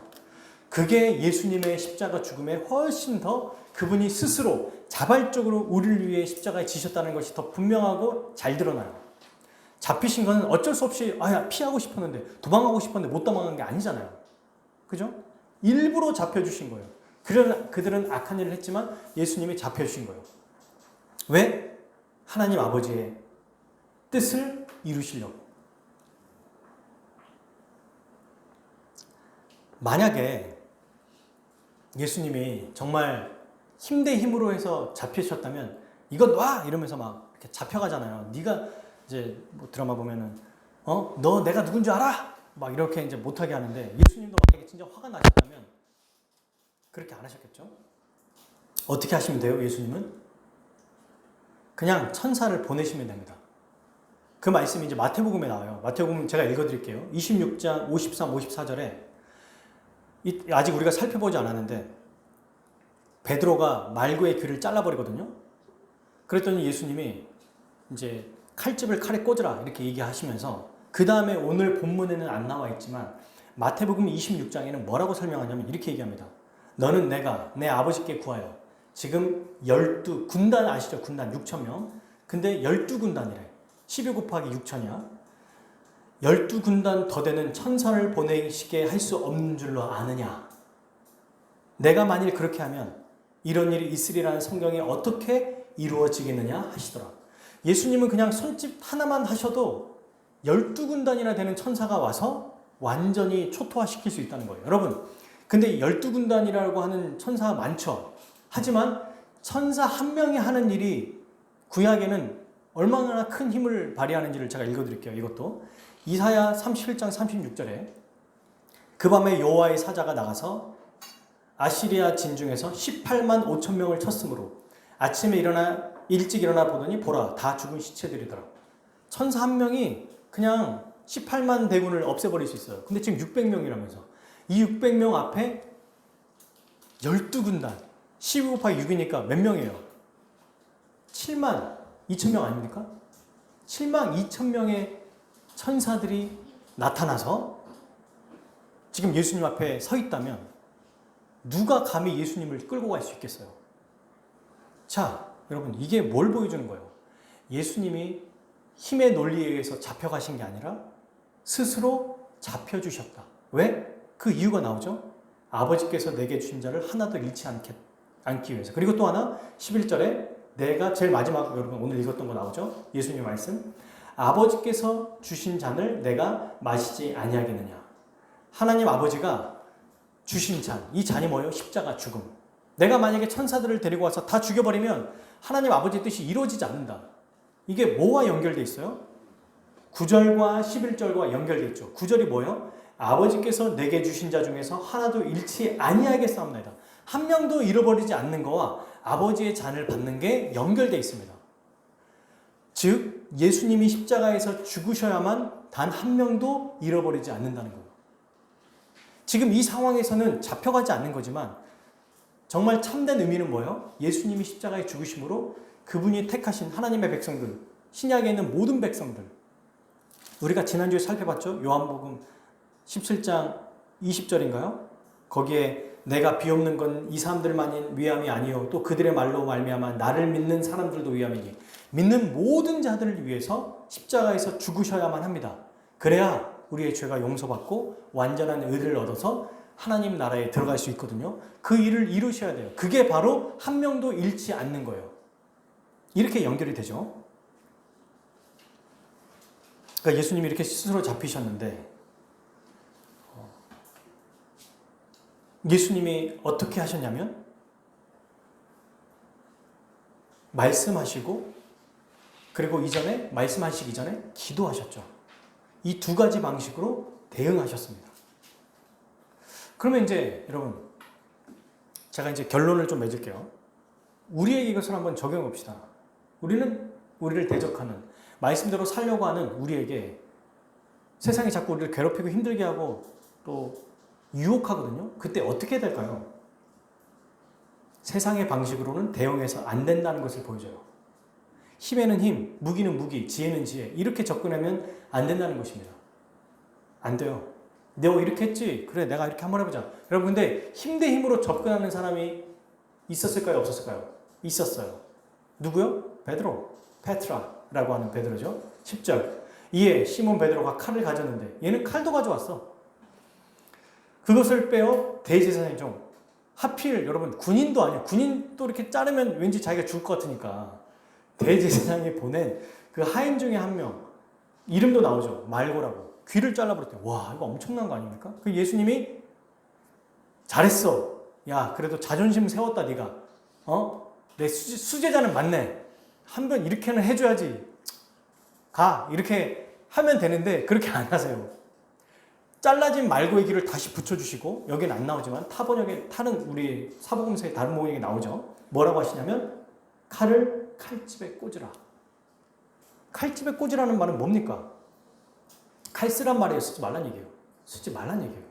그게 예수님의 십자가 죽음에 훨씬 더 그분이 스스로 자발적으로 우리를 위해 십자가에 지셨다는 것이 더 분명하고 잘 드러나요. 잡히신 거는 어쩔 수 없이 피하고 싶었는데 도망가고 싶었는데 못 도망간 게 아니잖아요. 그죠? 일부러 잡혀주신 거예요. 그들은 악한 일을 했지만 예수님이 잡혀주신 거예요. 왜? 하나님 아버지의 뜻을 이루시려고. 만약에 예수님이 정말 힘 대 힘으로 해서 잡히셨다면 이거 놔! 이러면서 막 이렇게 잡혀가잖아요. 네가 이제 뭐 드라마 보면은 너 내가 누군지 알아? 막 이렇게 이제 못하게 하는데 예수님도 만약에 진짜 화가 나셨다면 그렇게 안 하셨겠죠? 어떻게 하시면 돼요? 예수님은 그냥 천사를 보내시면 됩니다. 그 말씀이 이제 마태복음에 나와요. 마태복음 제가 읽어드릴게요. 26장 53, 54절에 아직 우리가 살펴보지 않았는데 베드로가 말구의 귀를 잘라버리거든요. 그랬더니 예수님이 이제 칼집을 칼에 꽂으라 이렇게 얘기하시면서 그 다음에 오늘 본문에는 안 나와 있지만 마태복음 26장에는 뭐라고 설명하냐면 이렇게 얘기합니다. 너는 내가 내 아버지께 구하여 지금 12군단 아시죠? 군단 6,000명. 근데 12군단이래. 12 곱하기 6,000이야. 12군단 더 되는 천사를 보내시게 할 수 없는 줄로 아느냐. 내가 만일 그렇게 하면 이런 일이 있으리라는 성경이 어떻게 이루어지겠느냐 하시더라. 예수님은 그냥 손짓 하나만 하셔도 12군단이나 되는 천사가 와서 완전히 초토화시킬 수 있다는 거예요. 여러분, 근데 12군단이라고 하는 천사가 많죠. 하지만 천사 한 명이 하는 일이 구약에는 얼마나 큰 힘을 발휘하는지를 제가 읽어드릴게요. 이것도 이사야 37장 36절에 그 밤에 여호와의 사자가 나가서 아시리아 진중에서 18만 5천 명을 쳤으므로 아침에 일어나 일찍 일어나 보더니 보라 다 죽은 시체들이더라. 천사 한 명이 그냥 18만 대군을 없애버릴 수 있어요. 근데 지금 600명이라면서 이 600명 앞에 12군단 12 곱하기 6이니까 몇 명이에요? 7만 2천 명 아닙니까? 7만 2천 명의 천사들이 나타나서 지금 예수님 앞에 서 있다면 누가 감히 예수님을 끌고 갈 수 있겠어요? 자, 여러분 이게 뭘 보여주는 거예요? 예수님이 힘의 논리에 의해서 잡혀가신 게 아니라 스스로 잡혀주셨다. 왜? 그 이유가 나오죠. 아버지께서 내게 주신 자를 하나도 잃지 않기 위해서. 그리고 또 하나 11절에 내가 제일 마지막 여러분 오늘 읽었던 거 나오죠. 예수님의 말씀. 아버지께서 주신 잔을 내가 마시지 아니하겠느냐. 하나님 아버지가 주신 잔. 이 잔이 뭐예요? 십자가 죽음. 내가 만약에 천사들을 데리고 와서 다 죽여버리면 하나님 아버지의 뜻이 이루어지지 않는다. 이게 뭐와 연결돼 있어요? 9절과 11절과 연결돼 있죠. 9절이 뭐예요? 아버지께서 내게 주신 자 중에서 하나도 잃지 아니하겠사옵나이다. 한 명도 잃어버리지 않는 거와 아버지의 잔을 받는 게 연결돼 있습니다. 즉 예수님이 십자가에서 죽으셔야만 단 한 명도 잃어버리지 않는다는 거예요. 지금 이 상황에서는 잡혀가지 않는 거지만 정말 참된 의미는 뭐예요? 예수님이 십자가에 죽으심으로 그분이 택하신 하나님의 백성들, 신약에 있는 모든 백성들, 우리가 지난주에 살펴봤죠? 요한복음 17장 20절인가요? 거기에 내가 비옵는 건 이 사람들만인 위함이 아니요 또 그들의 말로 말미암아 나를 믿는 사람들도 위함이니 믿는 모든 자들을 위해서 십자가에서 죽으셔야만 합니다. 그래야 우리의 죄가 용서받고 완전한 의를 얻어서 하나님 나라에 들어갈 수 있거든요. 그 일을 이루셔야 돼요. 그게 바로 한 명도 잃지 않는 거예요. 이렇게 연결이 되죠. 그러니까 예수님이 이렇게 스스로 잡히셨는데 예수님이 어떻게 하셨냐면 말씀하시고 그리고 이전에 말씀하시기 전에 기도하셨죠. 이 두 가지 방식으로 대응하셨습니다. 그러면 이제 여러분 제가 이제 결론을 좀 맺을게요. 우리에게 이것을 한번 적용해 봅시다. 우리는 우리를 대적하는 말씀대로 살려고 하는 우리에게 세상이 자꾸 우리를 괴롭히고 힘들게 하고 또 유혹하거든요. 그때 어떻게 해야 될까요? 세상의 방식으로는 대응해서 안 된다는 것을 보여줘요. 힘에는 힘, 무기는 무기, 지혜는 지혜. 이렇게 접근하면 안 된다는 것입니다. 안 돼요. 내가 이렇게 했지? 그래, 내가 이렇게 한번 해보자. 여러분, 근데 힘 대 힘으로 접근하는 사람이 있었을까요? 없었을까요? 있었어요. 누구요? 베드로, 페트라라고 하는 베드로죠. 10절. 이에 시몬 베드로가 칼을 가졌는데 얘는 칼도 가져왔어. 그것을 빼어 대제사장이 좀 하필 여러분 군인도 아니에요. 군인 또 이렇게 자르면 왠지 자기가 죽을 것 같으니까 대제사장이 보낸 그 하인 중에 한 명 이름도 나오죠. 말고라고 귀를 잘라버렸대요. 와 이거 엄청난 거 아닙니까? 그 예수님이 잘했어. 야 그래도 자존심 세웠다 네가. 내 수제자는 맞네. 한 번 이렇게는 해줘야지. 가 이렇게 하면 되는데 그렇게 안 하세요. 잘라진 말고의 귀를 다시 붙여주시고 여기는 안 나오지만 타번역에 타는 우리 사복음서의 다른 모형이 나오죠. 뭐라고 하시냐면 칼을 칼집에 꽂으라. 칼집에 꽂으라는 말은 뭡니까? 칼 쓰란 말이에요. 쓰지 말란 얘기예요. 쓰지 말란 얘기예요.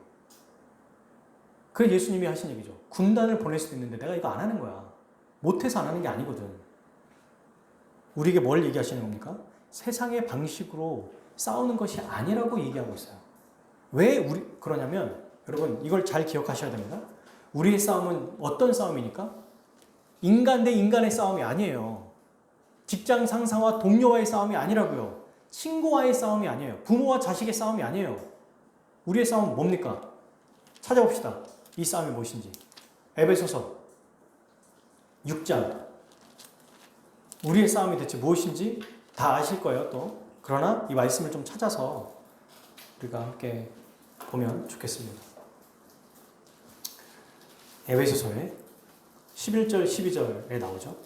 그게 예수님이 하신 얘기죠. 군단을 보낼 수도 있는데 내가 이거 안 하는 거야. 못해서 안 하는 게 아니거든. 우리에게 뭘 얘기하시는 겁니까? 세상의 방식으로 싸우는 것이 아니라고 얘기하고 있어요. 왜 그러냐면 여러분 이걸 잘 기억하셔야 됩니다. 우리의 싸움은 어떤 싸움이니까? 인간 대 인간의 싸움이 아니에요. 직장 상사와 동료와의 싸움이 아니라고요. 친구와의 싸움이 아니에요. 부모와 자식의 싸움이 아니에요. 우리의 싸움은 뭡니까? 찾아봅시다. 이 싸움이 무엇인지. 에베소서 6장. 우리의 싸움이 대체 무엇인지 다 아실 거예요 또. 그러나 이 말씀을 좀 찾아서 우리가 함께 보면 좋겠습니다. 에베소서에 11절 12절에 나오죠.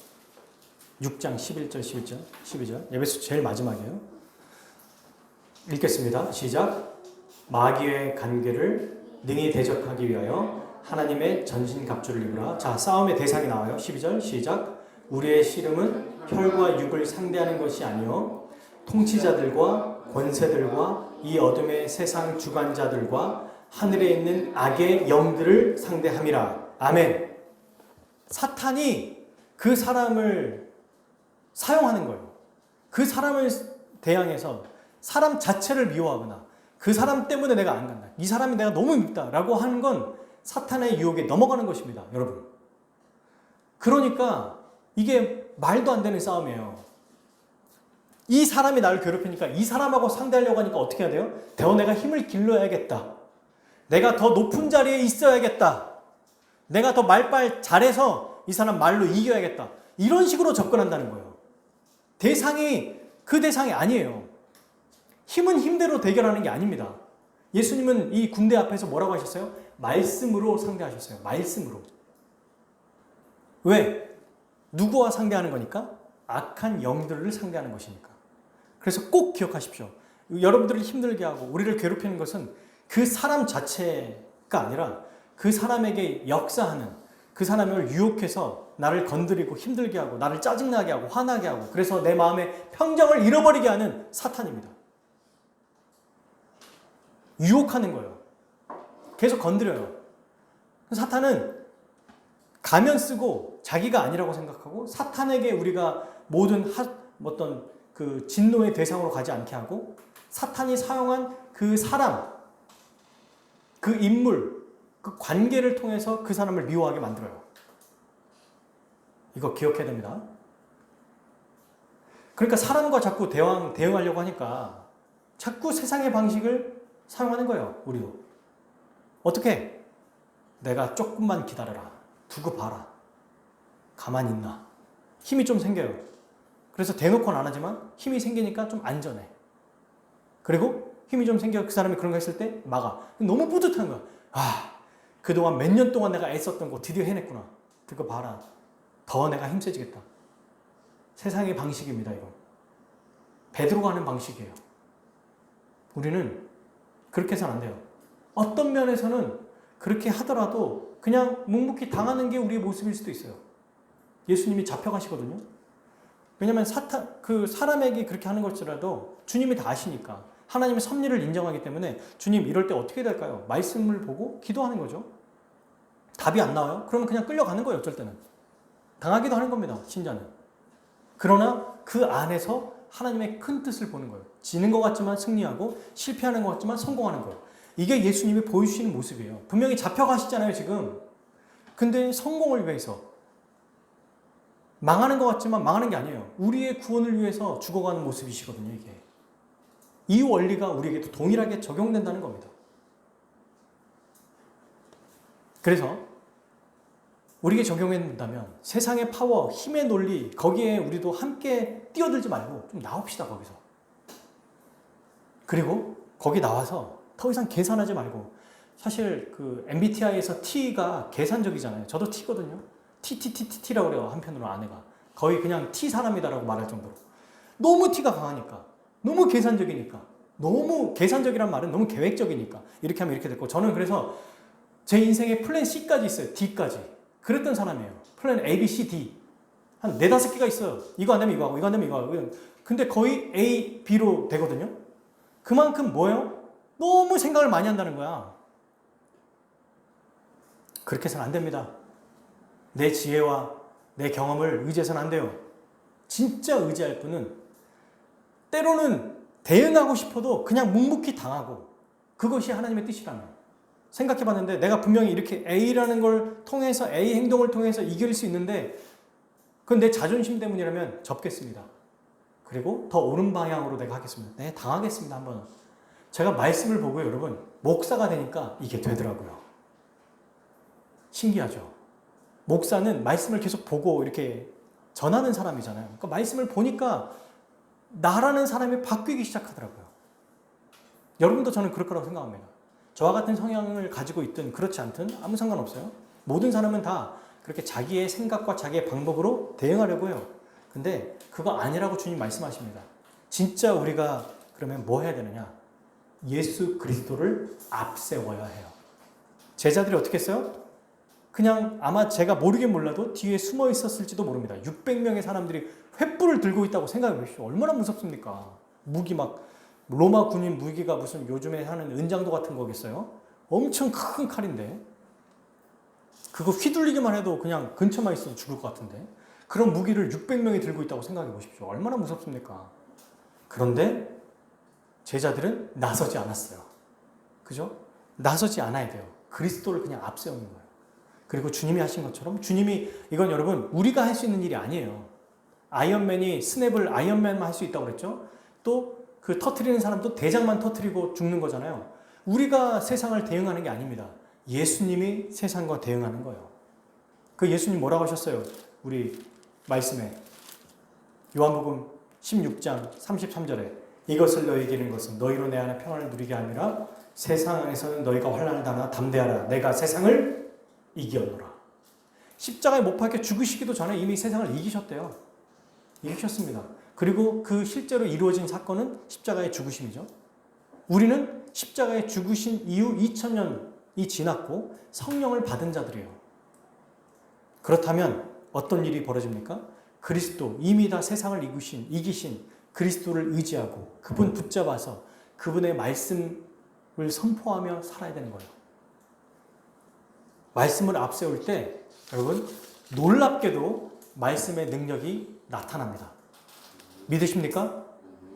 6장 11절 12절 에베소 제일 마지막이에요. 읽겠습니다. 시작. 마귀의 관계를 능히 대적하기 위하여 하나님의 전신갑주를 입으라. 자 싸움의 대상이 나와요. 12절 시작. 우리의 씨름은 혈과 육을 상대하는 것이 아니요 통치자들과 권세들과 이 어둠의 세상 주관자들과 하늘에 있는 악의 영들을 상대함이라. 아멘. 사탄이 그 사람을 사용하는 거예요. 그 사람을 대항해서 사람 자체를 미워하거나 그 사람 때문에 내가 안 간다, 이 사람이 내가 너무 밉다라고 하는 건 사탄의 유혹에 넘어가는 것입니다, 여러분. 그러니까 이게 말도 안 되는 싸움이에요. 이 사람이 나를 괴롭히니까 이 사람하고 상대하려고 하니까 어떻게 해야 돼요? 더 내가 힘을 길러야겠다. 내가 더 높은 자리에 있어야겠다. 내가 더 말빨 잘해서 이 사람 말로 이겨야겠다. 이런 식으로 접근한다는 거예요. 그 대상이 아니에요. 힘은 힘대로 대결하는 게 아닙니다. 예수님은 이 군대 앞에서 뭐라고 하셨어요? 말씀으로 상대하셨어요. 말씀으로. 왜? 누구와 상대하는 거니까? 악한 영들을 상대하는 것이니까. 그래서 꼭 기억하십시오. 여러분들을 힘들게 하고 우리를 괴롭히는 것은 그 사람 자체가 아니라 그 사람에게 역사하는, 그 사람을 유혹해서 나를 건드리고 힘들게 하고 나를 짜증나게 하고 화나게 하고 그래서 내 마음의 평정을 잃어버리게 하는 사탄입니다. 유혹하는 거예요. 계속 건드려요. 사탄은 가면 쓰고 자기가 아니라고 생각하고 사탄에게 우리가 모든 어떤 그 진노의 대상으로 가지 않게 하고 사탄이 사용한 그 사람, 그 인물, 그 관계를 통해서 그 사람을 미워하게 만들어요. 이거 기억해야 됩니다. 그러니까 사람과 자꾸 대응하려고 하니까 자꾸 세상의 방식을 사용하는 거예요. 우리도. 어떻게? 내가 조금만 기다려라. 두고 봐라. 가만히 있나. 힘이 좀 생겨요. 그래서 대놓고는 안 하지만 힘이 생기니까 좀 안전해. 그리고 힘이 좀 생겨 그 사람이 그런 거 했을 때 막아. 너무 뿌듯한 거야. 아, 그동안 몇 년 동안 내가 애썼던 거 드디어 해냈구나. 두고 봐라. 더 내가 힘세지겠다. 세상의 방식입니다, 이거. 베드로가 하는 방식이에요. 우리는 그렇게 해서는 안 돼요. 어떤 면에서는 그렇게 하더라도 그냥 묵묵히 당하는 게 우리의 모습일 수도 있어요. 예수님이 잡혀가시거든요. 왜냐하면 그 사람에게 그렇게 하는 것이라도 주님이 다 아시니까 하나님의 섭리를 인정하기 때문에 주님 이럴 때 어떻게 될까요? 말씀을 보고 기도하는 거죠. 답이 안 나와요? 그러면 그냥 끌려가는 거예요. 어쩔 때는. 당하기도 하는 겁니다. 신자는. 그러나 그 안에서 하나님의 큰 뜻을 보는 거예요. 지는 것 같지만 승리하고 실패하는 것 같지만 성공하는 거예요. 이게 예수님이 보여주시는 모습이에요. 분명히 잡혀가시잖아요, 지금. 근데 성공을 위해서. 망하는 것 같지만 망하는 게 아니에요. 우리의 구원을 위해서 죽어가는 모습이시거든요, 이게. 이 원리가 우리에게도 동일하게 적용된다는 겁니다. 그래서 우리에게 적용된다면 세상의 파워, 힘의 논리, 거기에 우리도 함께 뛰어들지 말고 좀 나옵시다, 거기서. 그리고 거기 나와서 더 이상 계산하지 말고, 사실 그 MBTI에서 T가 계산적이잖아요. 저도 T거든요. T라고 그래요. 한편으로 아내가. 거의 그냥 T 사람이다라고 말할 정도로. 너무 T가 강하니까. 너무 계산적이니까. 너무 계산적이란 말은 너무 계획적이니까. 이렇게 하면 이렇게 됐고. 저는 그래서 제 인생에 플랜 C까지 있어요. D까지. 그랬던 사람이에요. 플랜 A, B, C, D. 한 4-5개가 있어요. 이거 안 되면 이거 하고, 이거 안 되면 이거 하고. 근데 거의 A, B로 되거든요. 그만큼 뭐예요? 너무 생각을 많이 한다는 거야. 그렇게 해서는 안 됩니다. 내 지혜와 내 경험을 의지해서는 안 돼요. 진짜 의지할 분은 때로는 대응하고 싶어도 그냥 묵묵히 당하고, 그것이 하나님의 뜻이라면. 생각해 봤는데 내가 분명히 이렇게 A라는 걸 통해서, A 행동을 통해서 이길 수 있는데 그건 내 자존심 때문이라면 접겠습니다. 그리고 더 옳은 방향으로 내가 하겠습니다. 네, 당하겠습니다. 한번. 제가 말씀을 보고요, 여러분. 목사가 되니까 이게 되더라고요. 신기하죠? 목사는 말씀을 계속 보고 이렇게 전하는 사람이잖아요. 그러니까 말씀을 보니까 나라는 사람이 바뀌기 시작하더라고요. 여러분도 저는 그럴 거라고 생각합니다. 저와 같은 성향을 가지고 있든 그렇지 않든 아무 상관없어요. 모든 사람은 다 그렇게 자기의 생각과 자기의 방법으로 대응하려고 해요. 근데 그거 아니라고 주님 말씀하십니다. 진짜 우리가 그러면 뭐 해야 되느냐? 예수 그리스도를 앞세워야 해요. 제자들이 어떻게 했어요? 그냥 아마 제가 모르긴 몰라도 뒤에 숨어 있었을지도 모릅니다. 600명의 사람들이 횃불을 들고 있다고 생각해 보십시오. 얼마나 무섭습니까? 무기 막 로마 군인 무기가 무슨 요즘에 하는 은장도 같은 거겠어요? 엄청 큰 칼인데 그거 휘둘리기만 해도 그냥 근처만 있어도 죽을 것 같은데 그런 무기를 600명이 들고 있다고 생각해 보십시오. 얼마나 무섭습니까? 그런데 제자들은 나서지 않았어요. 그죠? 나서지 않아야 돼요. 그리스도를 그냥 앞세우는 거예요. 그리고 주님이 하신 것처럼 주님이 이건 여러분 우리가 할 수 있는 일이 아니에요. 아이언맨이 스냅을 아이언맨만 할 수 있다고 그랬죠? 또 그 터트리는 사람도 대장만 터트리고 죽는 거잖아요. 우리가 세상을 대응하는 게 아닙니다. 예수님이 세상과 대응하는 거예요. 그 예수님 뭐라고 하셨어요? 우리 말씀에 요한복음 16장 33절에 이것을 너희에게 이르는 것은 너희로 내 안에 평안을 누리게 하느라 세상 안에서는 너희가 환난을 당하나 담대하라. 내가 세상을 이기었노라. 십자가에 못 박혀 죽으시기도 전에 이미 세상을 이기셨대요. 이기셨습니다. 그리고 그 실제로 이루어진 사건은 십자가의 죽으심이죠. 우리는 십자가에 죽으신 이후 2000년이 지났고 성령을 받은 자들이에요. 그렇다면 어떤 일이 벌어집니까? 그리스도 이미 다 세상을 이기신 그리스도를 의지하고 그분 붙잡아서 그분의 말씀을 선포하며 살아야 되는 거예요. 말씀을 앞세울 때 여러분 놀랍게도 말씀의 능력이 나타납니다. 믿으십니까?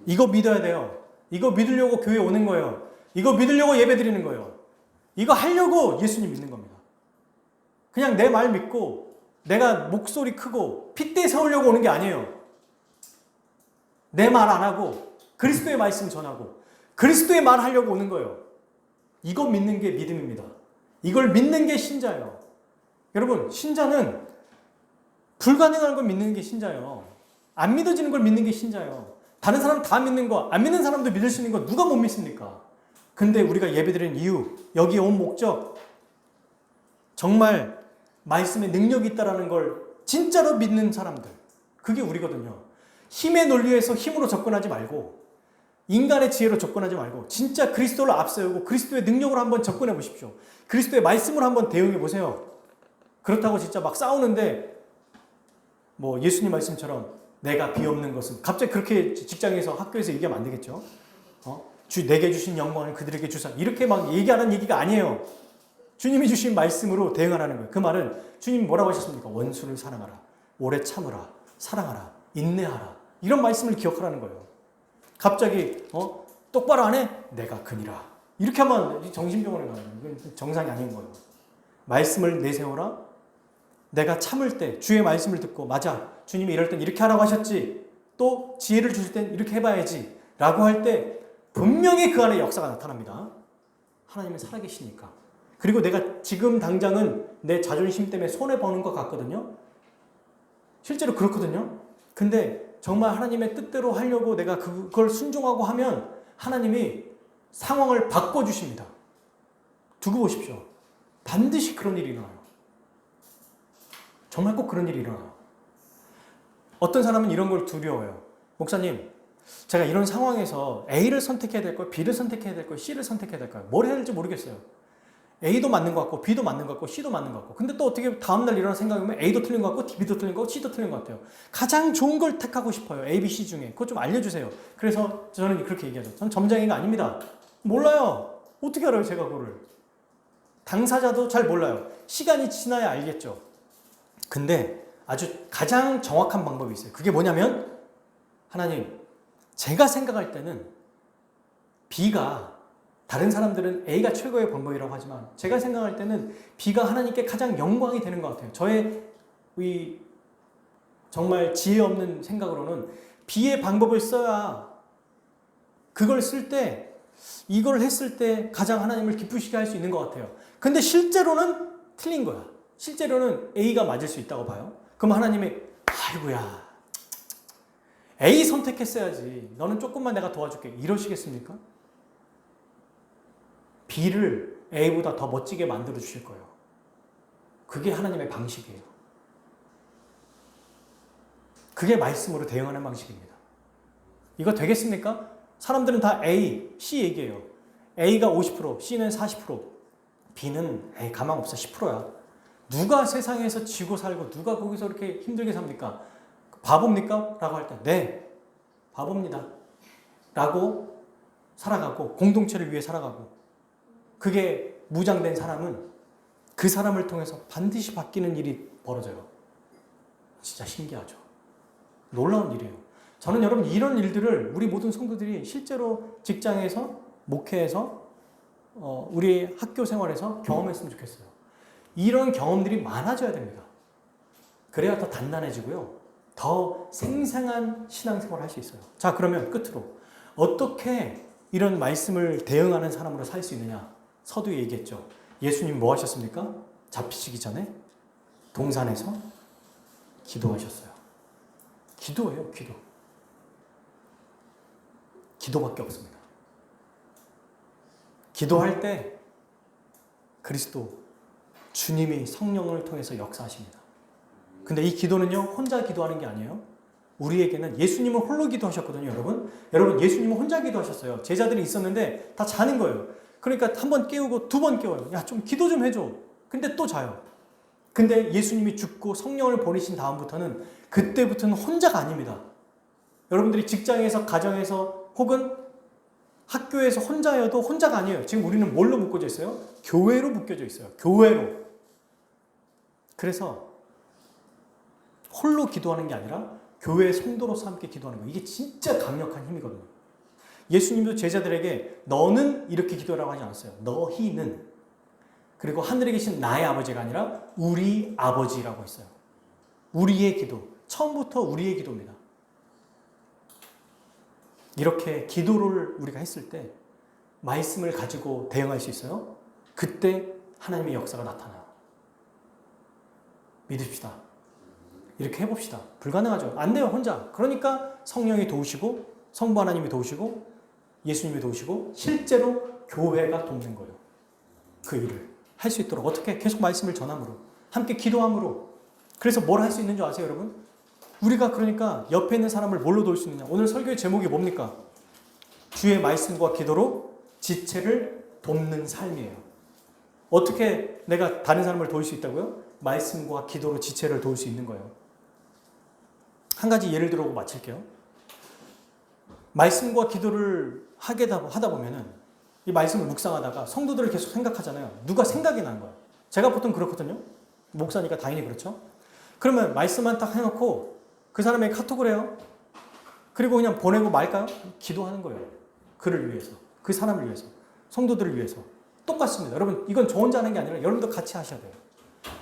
이거 믿어야 돼요. 이거 믿으려고 교회 오는 거예요. 이거 믿으려고 예배 드리는 거예요. 이거 하려고 예수님 믿는 겁니다. 그냥 내 말 믿고 내가 목소리 크고 핏대 세우려고 오는 게 아니에요. 내 말 안 하고 그리스도의 말씀 전하고 그리스도의 말 하려고 오는 거예요. 이거 믿는 게 믿음입니다. 이걸 믿는 게 신자예요. 여러분, 신자는 불가능한 걸 믿는 게 신자예요. 안 믿어지는 걸 믿는 게 신자예요. 다른 사람 다 믿는 거, 안 믿는 사람도 믿을 수 있는 거 누가 못 믿습니까? 근데 우리가 예배드리는 이유, 여기에 온 목적, 정말 말씀에 능력이 있다는 걸 진짜로 믿는 사람들, 그게 우리거든요. 힘의 논리에서 힘으로 접근하지 말고 인간의 지혜로 접근하지 말고 진짜 그리스도를 앞세우고 그리스도의 능력으로 한번 접근해 보십시오. 그리스도의 말씀으로 한번 대응해 보세요. 그렇다고 진짜 막 싸우는데 뭐 예수님 말씀처럼 내가 비없는 것은 갑자기 그렇게 직장에서 학교에서 얘기하면 안 되겠죠. 내게 주신 영광을 그들에게 주사 이렇게 막 얘기하는 얘기가 아니에요. 주님이 주신 말씀으로 대응하라는 거예요. 그 말은 주님이 뭐라고 하셨습니까? 원수를 사랑하라, 오래 참으라, 사랑하라, 인내하라 이런 말씀을 기억하라는 거예요. 갑자기 똑바로 안 해? 내가 그니라 이렇게 하면 정신병원에 가요. 이건 정상이 아닌 거예요. 말씀을 내세워라. 내가 참을 때 주의 말씀을 듣고 맞아 주님이 이럴 땐 이렇게 하라고 하셨지 또 지혜를 주실 땐 이렇게 해봐야지 라고 할 때 분명히 그 안에 역사가 나타납니다. 하나님은 살아계시니까. 그리고 내가 지금 당장은 내 자존심 때문에 손해보는 것 같거든요. 실제로 그렇거든요. 근데 정말 하나님의 뜻대로 하려고 내가 그걸 순종하고 하면 하나님이 상황을 바꿔주십니다. 두고 보십시오. 반드시 그런 일이 일어나요. 정말 꼭 그런 일이 일어나요. 어떤 사람은 이런 걸 두려워해요. 목사님, 제가 이런 상황에서 A를 선택해야 될까요? B를 선택해야 될까요? C를 선택해야 될까요? 뭘 해야 될지 모르겠어요. A도 맞는 것 같고 B도 맞는 것 같고 C도 맞는 것 같고 근데 또 어떻게 다음날 일어나는 생각이면 A도 틀린 것 같고 B도 틀린 것 같고 C도 틀린 것 같아요. 가장 좋은 걸 택하고 싶어요. A, B, C 중에. 그거 좀 알려주세요. 그래서 저는 그렇게 얘기하죠. 전 점쟁이가 아닙니다. 몰라요. 어떻게 알아요 제가 그거를. 당사자도 잘 몰라요. 시간이 지나야 알겠죠. 근데 아주 가장 정확한 방법이 있어요. 그게 뭐냐면 하나님, 제가 생각할 때는 B가 다른 사람들은 A가 최고의 방법이라고 하지만 제가 생각할 때는 B가 하나님께 가장 영광이 되는 것 같아요. 저의 정말 지혜 없는 생각으로는 B의 방법을 써야 그걸 쓸 때 이걸 했을 때 가장 하나님을 기쁘시게 할 수 있는 것 같아요. 근데 실제로는 틀린 거야. 실제로는 A가 맞을 수 있다고 봐요. 그럼 하나님이 아이고야 A 선택했어야지. 너는 조금만 내가 도와줄게. 이러시겠습니까? B를 A보다 더 멋지게 만들어 주실 거예요. 그게 하나님의 방식이에요. 그게 말씀으로 대응하는 방식입니다. 이거 되겠습니까? 사람들은 다 A, C 얘기해요. A가 50%, C는 40%, B는 가망 없어 10%야. 누가 세상에서 지고 살고 누가 거기서 이렇게 힘들게 삽니까? 바보입니까? 라고 할 때 네, 바보입니다. 라고 살아가고 공동체를 위해 살아가고 그게 무장된 사람은 그 사람을 통해서 반드시 바뀌는 일이 벌어져요. 진짜 신기하죠. 놀라운 일이에요. 저는 여러분 이런 일들을 우리 모든 성도들이 실제로 직장에서 목회에서 우리 학교 생활에서 경험했으면 좋겠어요. 이런 경험들이 많아져야 됩니다. 그래야 더 단단해지고요. 더 생생한 신앙생활을 할 수 있어요. 자, 그러면 끝으로 어떻게 이런 말씀을 대응하는 사람으로 살 수 있느냐? 서두에 얘기했죠. 예수님 뭐 하셨습니까? 잡히시기 전에 동산에서 기도하셨어요. 기도예요, 기도. 기도밖에 없습니다. 기도할 때 그리스도 주님이 성령을 통해서 역사하십니다. 근데 이 기도는요, 혼자 기도하는 게 아니에요. 우리에게는 예수님은 홀로 기도하셨거든요, 여러분. 여러분, 예수님은 혼자 기도하셨어요. 제자들이 있었는데 다 자는 거예요. 그러니까 한 번 깨우고 두 번 깨워요. 야, 좀 기도 좀 해줘. 근데 또 자요. 근데 예수님이 죽고 성령을 보내신 다음부터는 그때부터는 혼자가 아닙니다. 여러분들이 직장에서, 가정에서 혹은 학교에서 혼자여도 혼자가 아니에요. 지금 우리는 뭘로 묶어져 있어요? 교회로 묶여져 있어요. 교회로. 그래서 홀로 기도하는 게 아니라 교회 성도로서 함께 기도하는 거예요. 이게 진짜 강력한 힘이거든요. 예수님도 제자들에게 너는 이렇게 기도라고 하지 않았어요. 너희는. 그리고 하늘에 계신 나의 아버지가 아니라 우리 아버지라고 했어요. 우리의 기도. 처음부터 우리의 기도입니다. 이렇게 기도를 우리가 했을 때 말씀을 가지고 대응할 수 있어요. 그때 하나님의 역사가 나타나요. 믿읍시다. 이렇게 해봅시다. 불가능하죠. 안 돼요, 혼자. 그러니까 성령이 도우시고 성부 하나님이 도우시고 예수님이 도우시고 실제로 교회가 돕는 거예요. 그 일을 할 수 있도록 어떻게? 계속 말씀을 전함으로 함께 기도함으로. 그래서 뭘 할 수 있는 줄 아세요, 여러분? 우리가 그러니까 옆에 있는 사람을 뭘로 도울 수 있느냐? 오늘 설교의 제목이 뭡니까? 주의 말씀과 기도로 지체를 돕는 삶이에요. 어떻게 내가 다른 사람을 도울 수 있다고요? 말씀과 기도로 지체를 도울 수 있는 거예요. 한 가지 예를 들어 마칠게요. 말씀과 기도를 하다 보면은 이 말씀을 묵상하다가 성도들을 계속 생각하잖아요. 누가 생각이 난 거예요. 제가 보통 그렇거든요. 목사니까 당연히 그렇죠. 그러면 말씀만 딱 해놓고 그 사람에게 카톡을 해요. 그리고 그냥 보내고 말까요? 기도하는 거예요. 그를 위해서. 그 사람을 위해서. 성도들을 위해서. 똑같습니다. 여러분, 이건 저 혼자 하는 게 아니라 여러분도 같이 하셔야 돼요.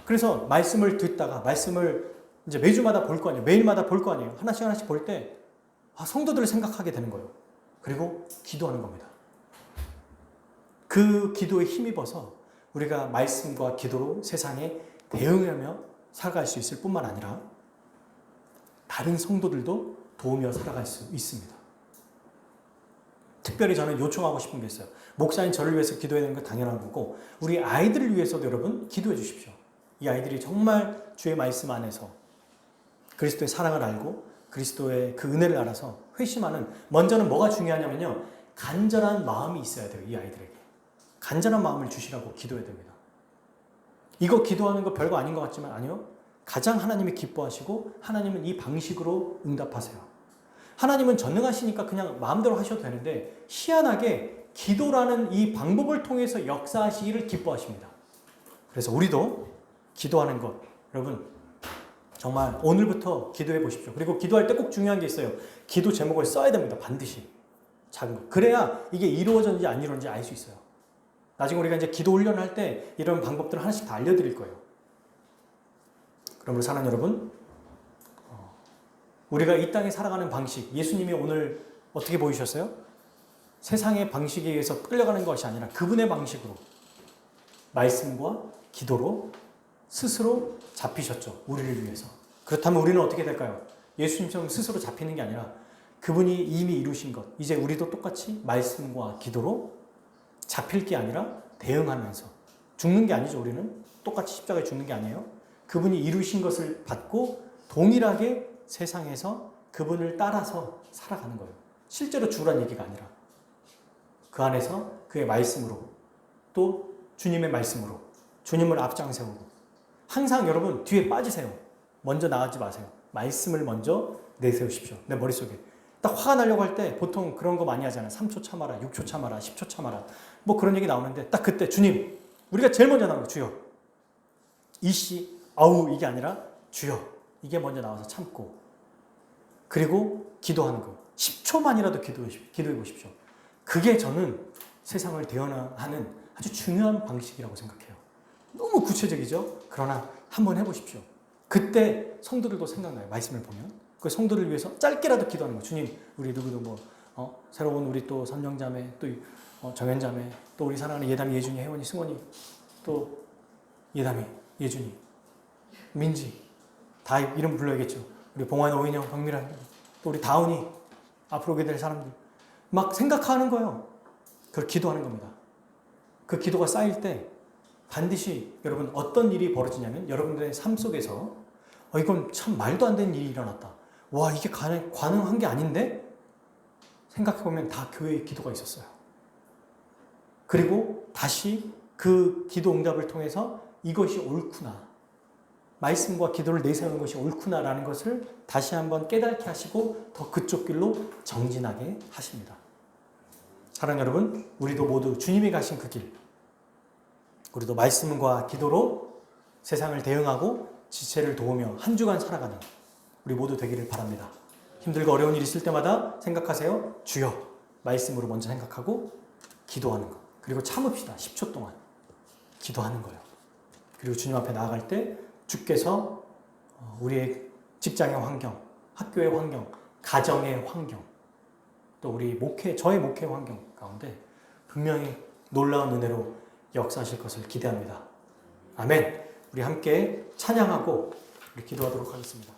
그래서 말씀을 듣다가 말씀을 이제 매주마다 볼 거 아니에요. 매일마다 볼 거 아니에요. 하나씩 하나씩 볼 때 성도들을 생각하게 되는 거예요. 그리고 기도하는 겁니다. 그 기도에 힘입어서 우리가 말씀과 기도로 세상에 대응하며 살아갈 수 있을 뿐만 아니라 다른 성도들도 도우며 살아갈 수 있습니다. 특별히 저는 요청하고 싶은 게 있어요. 목사님 저를 위해서 기도해야 되는 건 당연한 거고 우리 아이들을 위해서도 여러분 기도해 주십시오. 이 아이들이 정말 주의 말씀 안에서 그리스도의 사랑을 알고 그리스도의 그 은혜를 알아서 회심하는, 먼저는 뭐가 중요하냐면요, 간절한 마음이 있어야 돼요. 이 아이들에게 간절한 마음을 주시라고 기도해야 됩니다. 이거 기도하는 거 별거 아닌 것 같지만 아니요, 가장 하나님이 기뻐하시고 하나님은 이 방식으로 응답하세요. 하나님은 전능하시니까 그냥 마음대로 하셔도 되는데 희한하게 기도라는 이 방법을 통해서 역사하시기를 기뻐하십니다. 그래서 우리도 기도하는 것, 여러분 정말 오늘부터 기도해 보십시오. 그리고 기도할 때 꼭 중요한 게 있어요. 기도 제목을 써야 됩니다. 반드시. 작은 거. 그래야 이게 이루어졌는지 안 이루어졌는지 알 수 있어요. 나중에 우리가 이제 기도 훈련을 할 때 이런 방법들을 하나씩 다 알려드릴 거예요. 그러므로 사랑하는 여러분, 우리가 이 땅에 살아가는 방식, 예수님이 오늘 어떻게 보이셨어요? 세상의 방식에 의해서 끌려가는 것이 아니라 그분의 방식으로 말씀과 기도로 스스로 잡히셨죠. 우리를 위해서. 그렇다면 우리는 어떻게 될까요? 예수님처럼 스스로 잡히는 게 아니라 그분이 이미 이루신 것, 이제 우리도 똑같이 말씀과 기도로 잡힐 게 아니라 대응하면서 죽는 게 아니죠. 우리는 똑같이 십자가에 죽는 게 아니에요. 그분이 이루신 것을 받고 동일하게 세상에서 그분을 따라서 살아가는 거예요. 실제로 죽으란 얘기가 아니라 그 안에서 그의 말씀으로 또 주님의 말씀으로 주님을 앞장 세우고 항상 여러분 뒤에 빠지세요. 먼저 나가지 마세요. 말씀을 먼저 내세우십시오. 내 머릿속에. 딱 화가 나려고 할 때 보통 그런 거 많이 하잖아요. 3초 참아라, 6초 참아라, 10초 참아라. 뭐 그런 얘기 나오는데 딱 그때 주님, 우리가 제일 먼저 나오는 거 주여. 이씨, 아우 이게 아니라 주여. 이게 먼저 나와서 참고. 그리고 기도하는 거. 10초만이라도 기도해 보십시오. 그게 저는 세상을 대언하는 아주 중요한 방식이라고 생각해요. 너무 구체적이죠? 그러나 한번 해보십시오. 그때 성도들도 생각나요. 말씀을 보면. 그 성도를 위해서 짧게라도 기도하는 거. 주님, 우리 누구도 새로운 우리 또 선영자매, 또 정현자매, 또 우리 사랑하는 예담이, 예준이, 혜원이, 승원이, 또 예담이, 예준이, 민지, 다 이름 불러야겠죠. 우리 봉환, 오인영, 박미란, 또 우리 다운이, 앞으로 오게 될 사람들. 막 생각하는 거예요. 그걸 기도하는 겁니다. 그 기도가 쌓일 때 반드시 여러분 어떤 일이 벌어지냐면 여러분들의 삶 속에서 이건 참 말도 안 되는 일이 일어났다. 와, 이게 가능한 게 아닌데? 생각해보면 다 교회의 기도가 있었어요. 그리고 다시 그 기도 응답을 통해서 이것이 옳구나. 말씀과 기도를 내세우는 것이 옳구나라는 것을 다시 한번 깨닫게 하시고 더 그쪽 길로 정진하게 하십니다. 사랑하는 여러분, 우리도 모두 주님이 가신 그 길, 우리도 말씀과 기도로 세상을 대응하고 지체를 도우며 한 주간 살아가는 우리 모두 되기를 바랍니다. 힘들고 어려운 일 있을 때마다 생각하세요. 주여, 말씀으로 먼저 생각하고 기도하는 것. 그리고 참읍시다. 10초 동안 기도하는 거예요. 그리고 주님 앞에 나아갈 때 주께서 우리의 직장의 환경, 학교의 환경, 가정의 환경, 또 우리 저의 목회 환경 가운데 분명히 놀라운 은혜로 역사하실 것을 기대합니다. 아멘. 우리 함께 찬양하고 우리 기도하도록 하겠습니다.